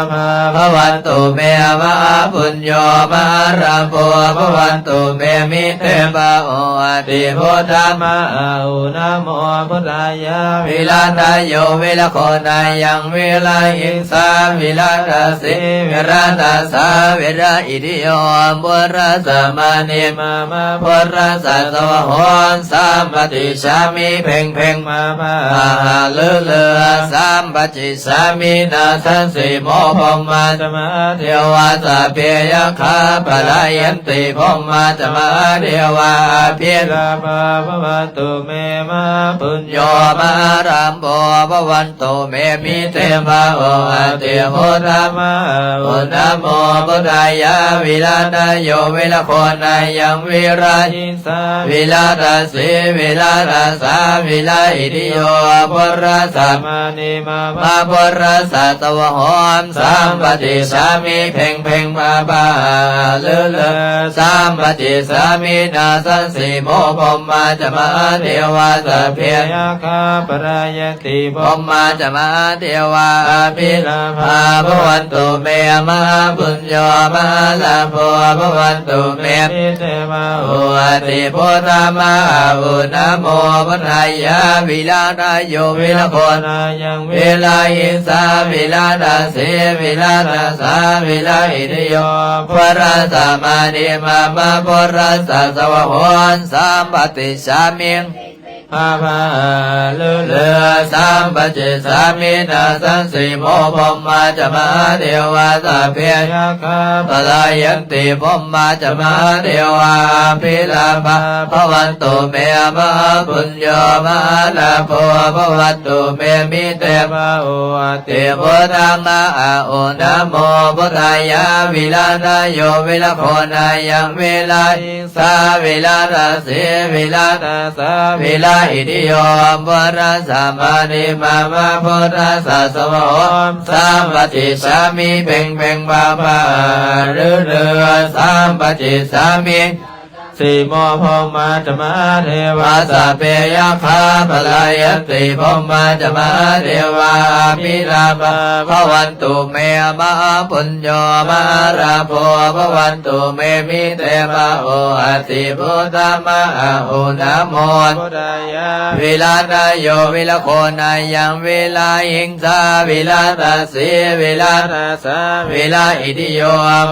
ภวันตุเมมะปุญโญมหาราโภภวันตุเมมิเตปะโอติพุทธมะโอนะโมพุทธายะวิลาตโยวิลโคนายังวิลาอิงสาวิลาตาสีวิลาตาสาวิลาอิติโยปุรัสสะมานิมามาปุรัสสะสวะโหสัมปติชามิเพ่งเพ่งมามาเลือเลือสัมปติสามินาสันสิโมพมมาจะมาเทวาสัพเพยะคาปลายันติพมมาจะมาเทวาพิราภวันตุเมมะปุญโญมหาราโภภวันตุเมมิเตมะโอติพุทธมะโอนะโมพุทธายะวิลาตโยวิลโคนายังวิราหิสาวิลาตาสีวิลาตาสาวิลาอิติโยปุรัสสะมานิมามาปุรัสสะสวะโหสัมปติสามิเพ่งเพ่งมาบาเลือเลือสัมปติสามินาสันสิโมพมมาจะมาเทวาสัพเพยะคาปรายันติพมมาจะมาเทวาพิราภาภวันตุเมมหาปุญโญมหาลาโภภวันตุเมมิเตมะโอติพุทธมะโอนะโมพุทธายะวิลาตโยวิลโคนายังวิลาอิสาวิลาตาสีวิลาตาสาวิลาอิติโยปุรัสสะมานิมามาปุรัสสะสวะโหสัมปติชามิ ภาภาเลือสามปัจเจสามินาสังสีโมพมมาจะมาเทวาสัพเพยะคาปลายันติพมมาจะมาเทวาภิลาภาภวันตุเมมะปุญโยมะลาโภภวันตุเมมิเตภะโอติพุทธังนะโอนะโมพุทธายะวิลานาโยวิลาโคนายังวิลาอิสาวิลาทัสสิวิลาทัสสะวิลาอิติโยปุระสัมมานิมามาพุทธัสสะสวะโอมสัมปติสามิเพ่งเพ่งบาบาเรือสัมปติสามิสีโมพมมาจะมาเทวาสัพเพยะคาปลายันติพมมาจะมาเทวาภิลาภาภวันตุเมมะปุญโยมะราโภภวันตุเมมิเตภะโออติพุทธมะโอนะโมพุทธายะวิลานาโยวิลาโคนายังวิลาอิงสาวิลาทัสสีวิลาทัสสะวิลาอิติโย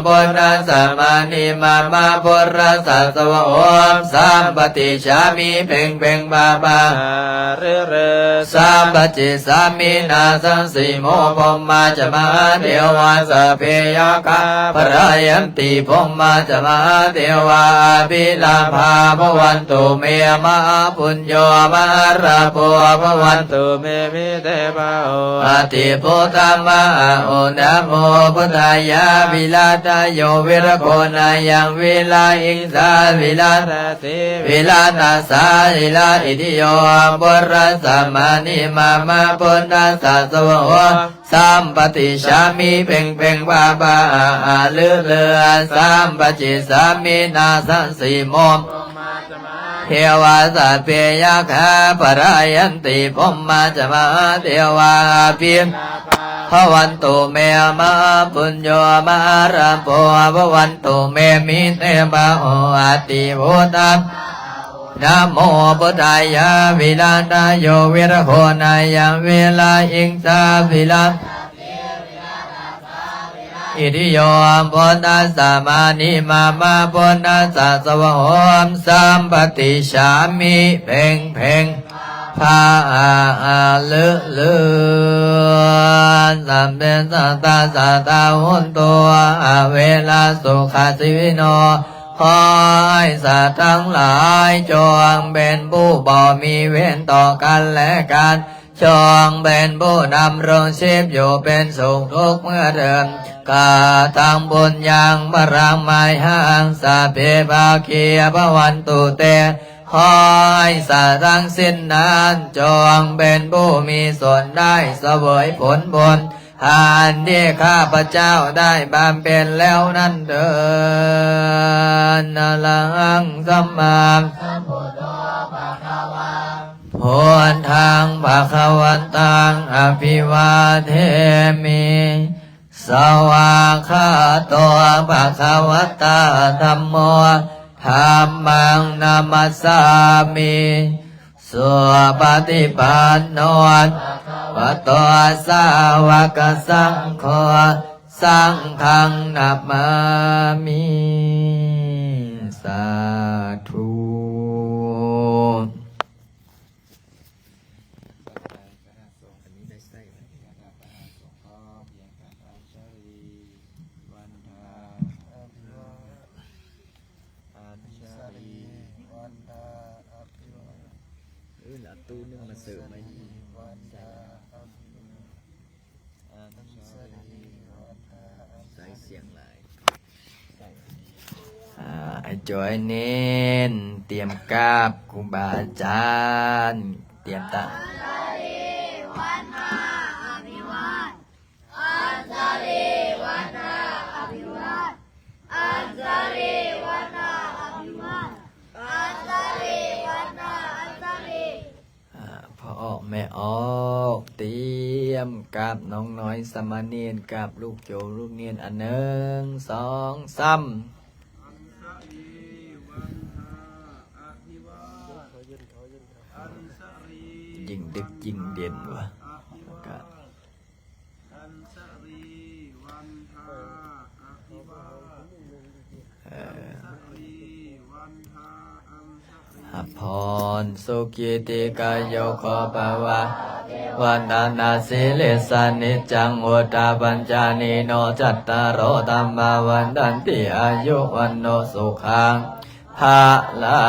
ปุณณสัมมานิมามาปุระสัสวะโอมสัมปติชามิเพ่งเพ่งบาบาเรสัมปติสามินาสังสีโมพมมาจะมาเทวาสัพเพยะคาปรายันติพมมาจะมาเทวาภิลาภาภวันตุเมมะปุญโยมะราโภภวันตุเมมิเตภะโออติพุทธมะโอนะโมพุทธายะวิลาตโยวิรโคนายังวิลาอิงสาวิลาทัสสิวิลาทัสสะวิลาอิติโยปุระสัมมานิมามาปุณณสัสสวะโอสัมปติชามิเพ่งเพ่งบาบาเลือสัมปจิสามินาสังสีโมเทวาสัพเพยะคาปรายันติพมมาจะมาเทวาภิภวันตุเมมะปุญโยมะราโภภวันตุเมมิเตภะโออติพุทธังนะโมพุทธายะวิลานาโยวิรโคนายังวิลาอิงสาวิลาอิติโยปุณณสัมมานิมามาปุณณสัสวะโอมสัมปติชามิเพ่งเพ่งภาเลือสัมเป็นสัตตาสัตตาหุนตัวเวลาสุขาสิวิโนขอให้สัตว์ทั้งหลายจงเป็นผู้บ่มีเวรต่อกันและกันจงเป็นผู้ดำรงชีพอยู่เป็นสุขทุกเมื่อเดิมกาทำบุญยังบรังไมหังสัพเพภาคีภวันตุเตขอให้สัตว์ทั้งสิ้นนั้นจงเป็นผู้มีส่วนได้เสวยผลบุญอันที่ข้าพเจ้าได้บำเพ็ญแล้วนั้นเถิดนะลังสัมมาสัมพุทโธภะคะวาพุทธังภะคะวันตังอภิวาเทมิสวากขาโตภะคะวะตาธัมโมธัมมังนามัสสามิสุปฏิปันโนภะโตสาวกสังโฆสังฆังนัมมามิสาธุตู้นึงมาเสริมไหมใส่เสียงหลายไอ้จอยเน้นเตรียมกราบครูบาอาจารย์เตรียมตั้งแม่ออกเตรียมกับน้องน้อยสมณเณรกับลูกโจลูกเนียนอันหนึ่งสองสามยิงดึกยิงเด่นวะพร นสุกิติกายโยขอภาวะวันนานาสิลิสานิจังอุตตาปัญจานิโนจัตตารโอธัมมาวันตันติอายุวันโนสุขังภาลั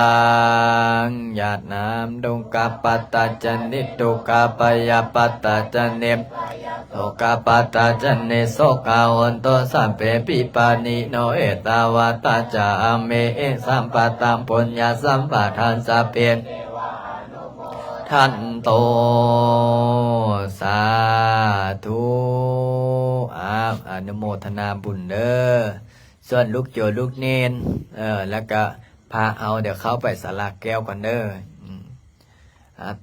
งญาตินามดุงกาปตาจันนิตุกาปยาปตาจันเนมโลกาปตาจันเนโสกาวันโตสัมเปปิปานิโนเอตาวาตาจาเมเอสัมปะตังปุญญาสัมปะทันสะเปียนท่านโตสาธุอนุโมทนาบุญเด้อส่วนลูกโจลูกเนนแล้วก็พาเอาเดี๋ยวเข้าไปสลากแก้วกันเด้อ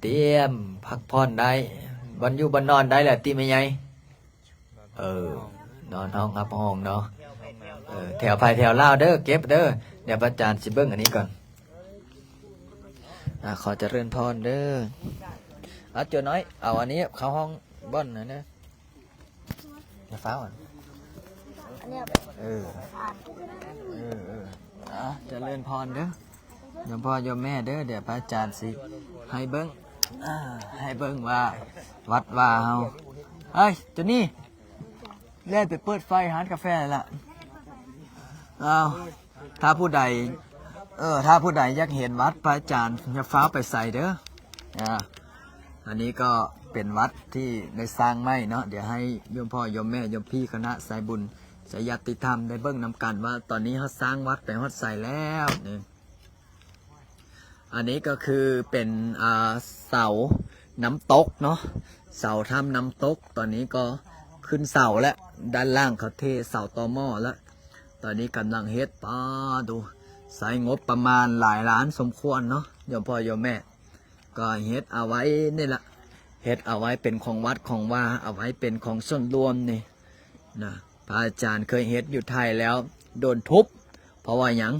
เตรียมพักผ่อนได้บนอยู่บนนอนได้แหละตีไม่ไงนอนห้องครับห้องเนาะแถวภายแถวเล่าเด้อเก็บเด้อเดี๋ยวพระอาจารย์สิเบิ้งอันนี้ก่อนขอเจริญพรเด้อเอาเจ้าน้อยเอาอันนี้เข้าห้องบ่อนหน่อยนะอย่าฟ้าอ่ะเจริญพรเด้อโยมพ่อโยมแม่เด้อเดี๋ยวพระอาจารย์สิให้เบิ้งให้เบิ้งว่าวัดว่าเฮาเฮ้ยตัวนี้เล่นไปเปิดไฟร้านกาแฟละถ้าผู้ใดถ้าผู้ใดอยากเห็นวัดพระอาจารย์อย่าฟ้าไปใส่เด้ออันนี้ก็เป็นวัดที่ได้สร้างไม่เนาะเดี๋ยวให้โยมพ่อโยมแม่โยมพี่คณะสายบุญสายญาติธรรมได้เบิ้งนำกันว่าตอนนี้เขาสร้างวัดไปฮอดใส่แล้วนี่อันนี้ก็คือเป็นเสาน้ำตกเนาะเสาทำน้ำตกตอนนี้ก็ขึ้นเสาแล้วด้านล่างเขาเทเสาตอหม้อแล้วตอนนี้กำลังเฮ็ดดูใช้งบประมาณหลายล้านสมควรเนาะโยมพ่อโยมแม่ก็เฮ็ดเอาไว้นี่แหละเฮ็ดเอาไว้เป็นของวัดของว่าเอาไว้เป็นของส่วนรวมนี่นะพระอาจารย์เคยเฮ็ดอยู่ไทยแล้วโดนทุบเพราะว่าหยัง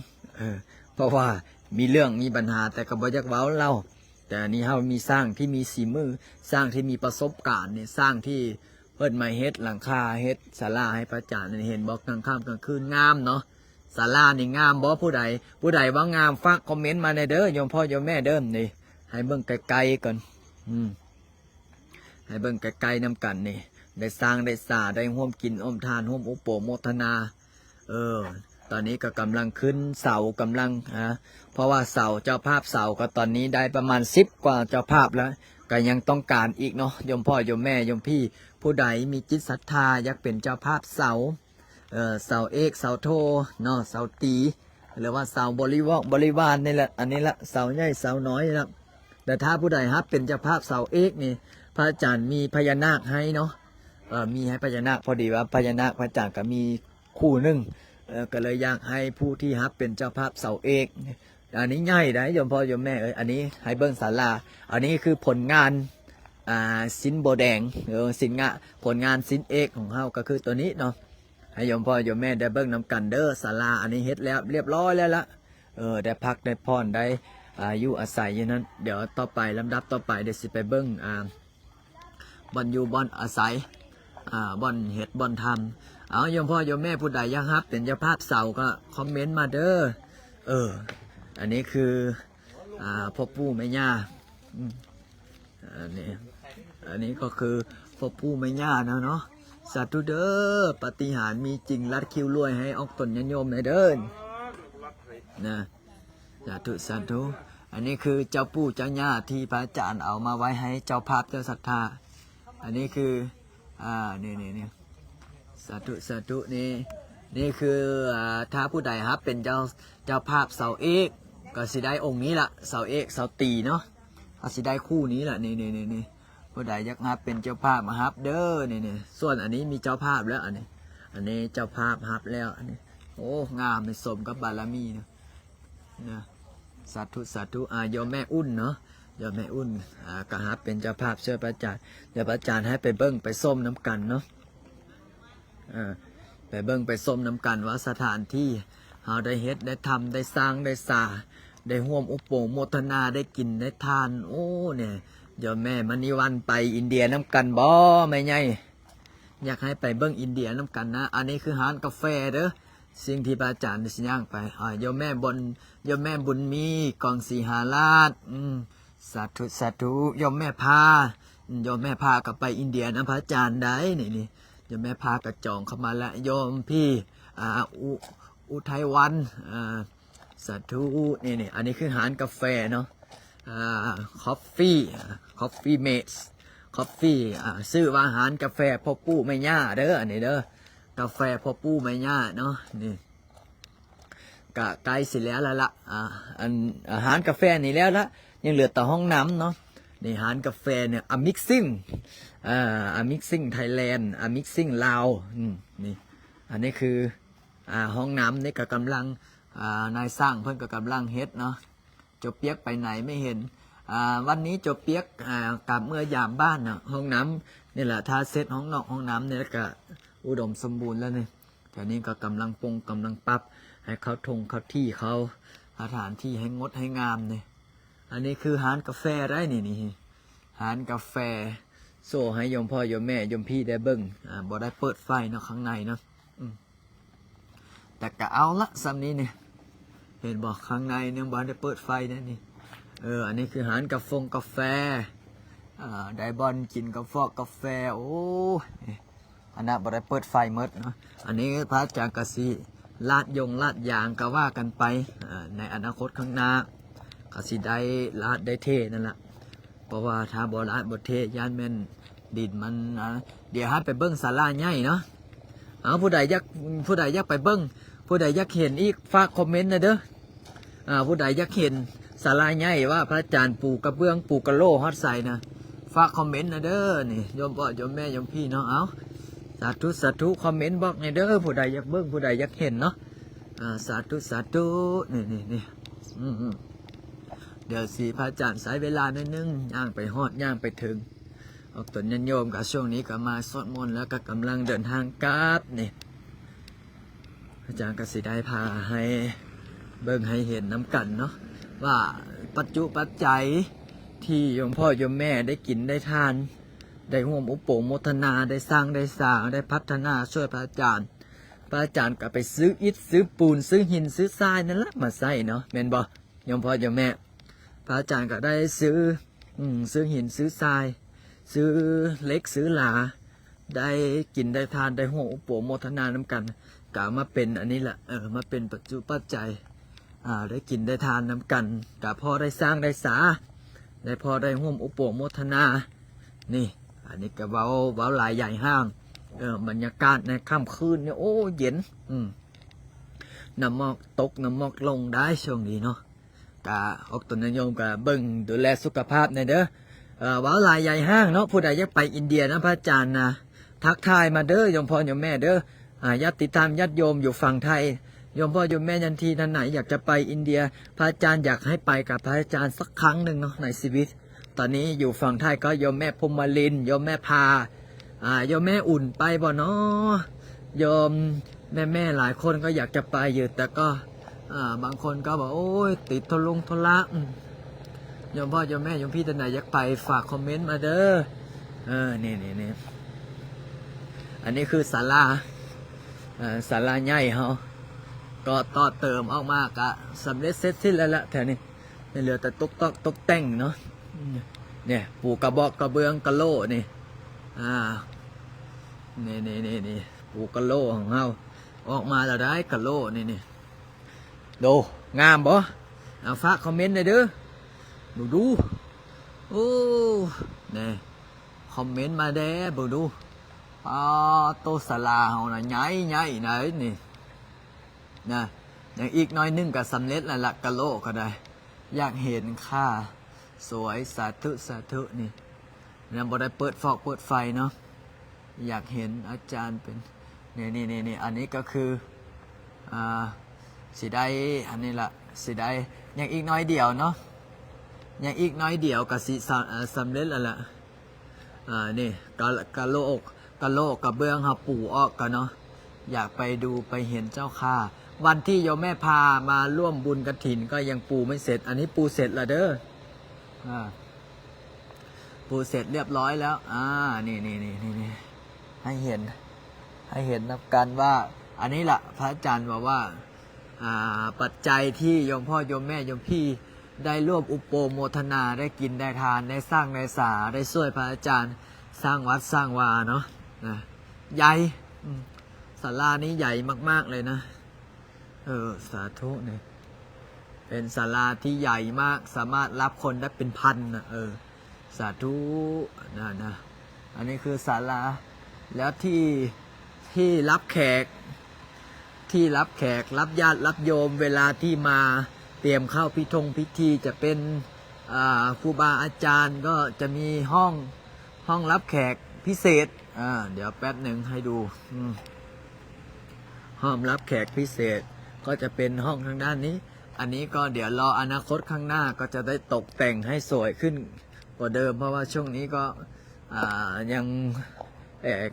เพราะว่ามีเรื่องมีปัญหาแต่ก็บ่อยากเว้าเล่าแต่นี่เฮามีสร้างที่มีสีมือสร้างที่มีประสบการณ์เนี่ยสร้างที่เพิ่นมาเฮ็ดหลังคาเฮ็ดศาลาให้พระอาจารย์เห็นบอกกลางค่ำกลางคืนงามเนาะศาลานี่งามบ่ผู้ใดว่างามฝากคอมเมนต์มาในเด้อโยมพ่อโยมแม่เด้อนี่ให้เบิ่งไกลๆก่อนให้เบิ่งไกลๆนำกันนี่ได้สร้างได้สาได้ร่วมกินร่วมทานร่วมอุปโภคโมทนาตอนนี้ก็กำลังขึ้นเสากำลังเพราะว่าเสาเจ้าภาพเสาก็ตอนนี้ได้ประมาณ10 กว่าเจ้าภาพแล้วก็ยังต้องการอีกเนาะโยมพ่อโยมแม่โยมพี่ผู้ใดมีจิตศรัทธาอยากเป็นเจ้าภาพเสาเสาเอกเสาโทเนาะเสาตีหรือว่าเสาบริวารนี่แหละอันนี้ละเสาใหญ่เสาน้อยนะแต่ถ้าผู้ใดครับเป็นเจ้าภาพเสาเอกนี่พระอาจารย์มีพญานาคให้เนาะมีให้พญานาคพอดีว่าพญานาคพระอาจารย์ก็มีคู่หนึ่งก็เลยอยากให้ผู้ที่ครับเป็นเจ้าภาพเสาเอกอันนี้ง่ายนะโยมพ่อโยมแม่อันนี้ให้เบิ้งศาลาอันนี้คือผลงานสินโบแดงผลงานสินเอกของเขาก็คือตัวนี้เนาะให้โยมพ่อโยมแม่ได้เบิ้งนำกันเด้อศาลาอันนี้เฮ็ดแล้วเรียบร้อยแล้วละได้พักได้พรได้อยู่อาศัยอย่างนั้นเดี๋ยวต่อไปลำดับต่อไปเดี๋ยวสิไปเบิ้งบ่อนอยู่บ่อนอาศัยบ่อนเฮ็ดบ่อนทำเอาโยมพ่อโยมแม่ผู้ใดอยากรับเป็นเจ้าภาพเสาก็คอมเมนต์มาเด้ออันนี้คือพ่อปู่แม่ย่าอันนี้ก็คือพ่อปู่แม่ย่าเนาะสาธุเด้อปาฏิหาริย์มีจริงรัดคิวรวยให้ออกตนโยมในเด้อนะสาธุอันนี้คือเจ้าปู่เจ้าย่าที่พระอาจารย์เอามาไว้ให้เจ้าภาพเจ้าศรัทธาอันนี้คือนี่สาธุนี่คือถ้าผู้ใดครับเป็นเจ้าภาพเสาเอกก็สิได้องค์นี้ละเสาเอกเสาตีเนาะก็สิได้คู่นี้ละนี่ผู้ใดอยากรับเป็นเจ้าภาพมาครับเด้อนี่ส่วนอันนี้มีเจ้าภาพแล้วอันนี้เจ้าภาพครับแล้วอันนี้โอ้งามเป็นสมกับบารมีนะสาธุโยมแม่อุ่นเนาะโยมแม่อุ่นก็ครับเป็นเจ้าภาพช่วยพระอาจารย์เดี๋ยวพระอาจารย์ให้ไปเบิ้งไปส้มน้ำกันเนาะไปเบิ้งไปส้มน้ำกันว่าสถานที่เราได้เฮ็ดได้ทำได้สร้างได้สาได้ห่วมอุปโภคโมทนาได้กินได้ทานโอ้เนี่ยเดี๋ยวแม่มณีวันไปอินเดียน้ำกันบ่ไม่ไงอยากให้ไปเบิ้งอินเดียน้ำกันนะอันนี้คือร้านกาแฟเด้อสิ่งที่พระอาจารย์ได้สิย่างไปโยมแม่บุญมีกองสีหาราช สาธุสาธุโยมแม่พาโยมแม่พากับไปอินเดียนะพระอาจารย์ได้นี่โยมแม่พากระจองเข้ามาแล้วโยมพี่อุทัยวันสาธุนี่อันนี้คือหารกาแฟเนาะคอฟฟี่เมดส์คอฟฟี่ซื้อว่าหารกาแฟพ่อปู่แม่ย่าเด้ออันนี้เด้อกาแฟพ่อปู่แม่ย่าเนาะนี่กะไกลสิแล้วละอันอาหารกาแฟนี่แล้วละยังเหลือแต่ห้องน้ำเนาะนี่อาหารกาแฟเนี่ยมิกซิ่งมิกซิ่งไทยแลนด์มิกซิ่งลาวนี่อันนี้คือห้องน้ำนี่ก็กำลังนายสร้างเพิ่นก็กำลังเฮ็ดเนาะจบเปียกไปไหนไม่เห็นวันนี้จบเปียกกลับเมื่อยามบ้านเนาะห้องน้ำนี่แหละถ้าเซตห้องนอกห้องน้ำเนี่ยก็อุดมสมบูรณ์แล้วนี่แต่นี้ก็กำลังกำลังปรับให้เขาเขาที่เขาสถานที่ให้งดให้งามเนี่ยอันนี้คือหารกาแฟได้นี่หารกาแฟโซ่ให้โยมพ่อโยมแม่โยมพี่ได้เบิ้งบ่ได้เปิดไฟเนาะข้างในเนาะแต่ก็เอาละซ้ำนี้เนี่ยเห็นบอกข้างในเนี่ยบ่ได้เปิดไฟนะนี่อันนี้คือหารกาแฟได้บอลกินกาแฟโอ้อันนั้นบ่ได้เปิดไฟหมดเนาะอันนี้พระอาจารย์กสิลาดยางก็ว่ากันไปในอนาคตข้างหน้ากสิได้ลาดได้เทนั่นแหละเพราะว่าถ้าบ่ลาดบ่เทย่านแม่นดินมันเดี๋ยวให้ไปเบิ้งศาลาใหญ่เนาะผู้ใดอยากไปเบิ้งผู้ใดอยากเห็นอีกฝากคอมเมนต์นะเด้อผู้ใดอยากเห็นศาลาใหญ่ว่าพระอาจารย์ปูกระเบื้องปูกระโลฮอดใส่นะฝากคอมเมนต์นะเด้อนี่โยมพ่อโยมแม่โยมพี่เนาะเอาสาธุคอมเมนต์บอกในเด้อผู้ใดอยากเบิ้งผู้ใดอยากเห็นเนาะสาธุนี่เดี๋ยวสิพระอาจารย์สายเวลานิดนึงย่างไปฮอดย่างไปถึงออกตนยันโยมกับช่วงนี้ก็มาสวดมนต์แล้วก็กำลังเดินทางกลับนี่อาจารย์ก็สิได้พาให้เบิ่งให้เห็นน้ำกันเนาะว่าปัจจัยที่โยมพ่อโยมแม่ได้กินได้ทานได้ร่วมอุปโภคโมทนาได้สร้างได้พัฒนาช่วยพระอาจารย์ก็ไปซื้ออิฐซื้อปูนซื้อหินซื้อทรายนั่นแหละมาใส่เนาะแม่นบ่โยมพ่อโยมแม่พระอาจารย์ก็ได้ซื้อหินซื้อทรายซื้อเล็กซื้อหลาได้กินได้ทานได้ห่วงอุปโภคโมทนาน้ำกันกะมาเป็นอันนี้แหละมาเป็นปัจจัยได้กินได้ทานน้ำกันกะพอได้สร้างได้ได้พอได้ห่วมอุปโภคโมทนานี่อันนี้ก็เว้าหลายใหญ่ห้างบรรยากาศในค่ำคืนเนี่ยโอ้เย็นน้ำหมอกตกน้ำหมอกลงได้ช่วงนี้เนาะกะออกตนโยมกะเบิ่งดูแลสุขภาพในเด้อว้าลายใหญ่ห้างเนาะผู้ใดอยากไปอินเดียนะพระอาจารย์นะทักทายมาเด้อโยมพ่อโยมแม่เด้อญาติธรรมญาติโยมอยู่ฝั่งไทยโยมพ่อโยมแม่ยันทีท่านไหนอยากจะไปอินเดียพระอาจารย์อยากให้ไปกับพระอาจารย์สักครั้งหนึ่งเนาะในชีวิตตอนนี้อยู่ฝั่งไทยก็โยมแม่พมลินโยมแม่พาโยมแม่อุ่นไปบ่เนาะโยมแม่หลายคนก็อยากจะไปอยู่แต่ก็บางคนก็บอกโอ้ยติดธุระโยมพ่อโยมแม่โยมพี่ท่านไหนอยากไปฝากคอมเมนต์มาเด้อนี่อันนี้คือศาลาใหญ่เขาก็ต่อเติมออกมากะสำเร็จเสร็จสิ้นแล้วละแถวนี้เหลือแต่ตกแต่งเนาะเนี่ยปูกระบอกกระเบื้องกระโลนี่นี่ปูกระโลของเขาออกมาแล้วได้กระโลนี่ดูงามบ่ฝากคอมเมนต์หน่อยเด้อดูโอ้เนี่ยคอมเมนต์มาเด้อดูโตศาลาเขาน่ะใหญ่ไหนนี่นะอย่างอีกน้อยนึงก็สำเร็จแล้วละกะโลก็ได้อยากเห็นค่าสวยสาธุนี่ยังบ่ได้เปิดไฟเนาะอยากเห็นอาจารย์เป็นนี่อันนี้ก็คือสิได้อันนี้ละสิได้ยังอีกน้อยเดียวเนาะยังอีกน้อยเดียวก็สิสำเร็จแล้วล่ะนี่กะโลกระเบื้องเขาปูออกกันเนาะอยากไปดูไปเห็นเจ้าค่าวันที่โยมแม่พามาร่วมบุญกฐินก็ยังปูไม่เสร็จอันนี้ปูเสร็จแล้วเด้อปูเสร็จเรียบร้อยแล้วนี่ให้เห็นนับกันว่าอันนี้แหละพระอาจารย์บอกว่าปัจจัยที่โยมพ่อโยมแม่โยมพี่ ได้ร่วมอุปโภคโมทนาได้กินได้ทานได้สร้างได้สาได้ช่วยพระอาจารย์สร้างวัดสร้างวาเนาะนะใหญ่ศาลานี้ใหญ่มากๆเลยนะสาธุเนี่ยเป็นศาลาที่ใหญ่มากสามารถรับคนได้เป็นพันนะสาธุนะอันนี้คือศาลาแล้วที่รับแขกรับญาติรับโยมเวลาที่มาเตรียมเข้าพิธีจะเป็นครูบาอาจารย์ก็จะมีห้องรับแขกพิเศษเดี๋ยวแป๊บหนึ่งให้ดูห้องรับแขกพิเศษก็จะเป็นห้องทางด้านนี้อันนี้ก็เดี๋ยวรออนาคตข้างหน้าก็จะได้ตกแต่งให้สวยขึ้นกว่าเดิมเพราะว่าช่วงนี้ก็ยัง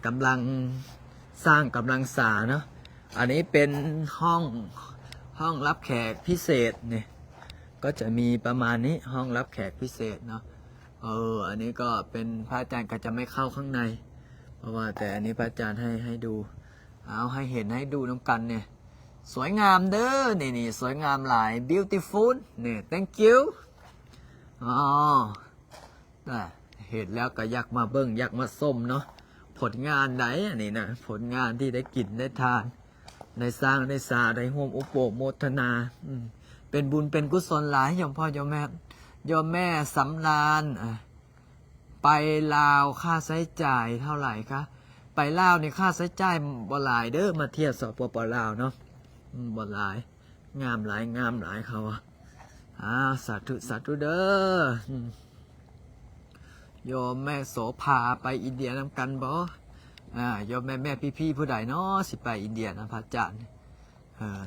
กำลังสร้างกำลังสาเนาะอันนี้เป็นห้องรับแขกพิเศษเนี่ยก็จะมีประมาณนี้ห้องรับแขกพิเศษเนาะอันนี้ก็เป็นพระอาจารย์ก็จะไม่เข้าข้างในเพราะว่าแต่อันนี้พระอาจารย์ให้ดูเอาให้เห็นให้ดูน้ำกันเนี่ยสวยงามเด้อนี่สวยงามหลาย beautiful เนี่ย thank you เห็นแล้วก็อยากมาเบิ้งอยากมาส้มเนาะผลงานไหนอันนี้นะผลงานที่ได้กินได้ทานได้สร้างได้สาได้ร่วมอุปโภคโมทนาเป็นบุญเป็นกุศลหลายโยมพ่อโยมแม่สำราญไปลาวค่าใช้จ่ายเท่าไหร่คะไปลาวนี่ค่าใช้จ่ายบ่หลายเด้อมาเทียบสปปลาวเนาะบ่หลายงามหลายเขาสาธุเด้อโยมแม่โสภาไปอินเดียนำกันบ่โยมแม่พี่ผู้ใดเนาะสิไปอินเดียนะพระอาจารย์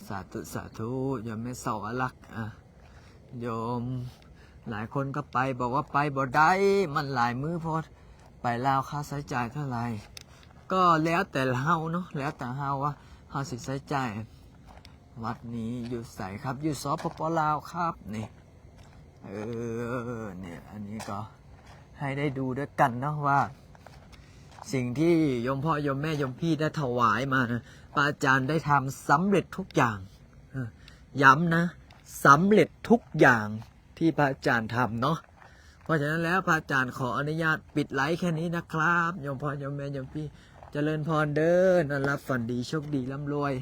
สาธุโยมแม่เสาอลักษ์โยมหลายคนก็ไปบอกว่าไปบ่ได้มันหลายมื้อพอไปลาวค่าใช้จ่ายเท่าไหร่ก็แล้วแต่เราเนาะแล้วแต่เราว่าเราสิใช้จ่ายวัดนี้อยู่ใสครับอยู่สปปลาวครับนี่เนี่ยอันนี้ก็ให้ได้ดูด้วยกันเนาะว่าสิ่งที่โยมพ่อโยมแม่โยมพี่ได้ถวายมานะพระอาจารย์ได้ทำสำเร็จทุกอย่างย้ำนะสำเร็จทุกอย่างที่พระอาจารย์ทำเนาะเพราะฉะนั้นแล้วพระอาจารย์ขออนุญาตปิดไลฟ์แค่นี้นะครับโยมพ่อโยมแม่โยมพี่เจริญพรเด้อนอนรับฝันดีโชคดีร่ำรวย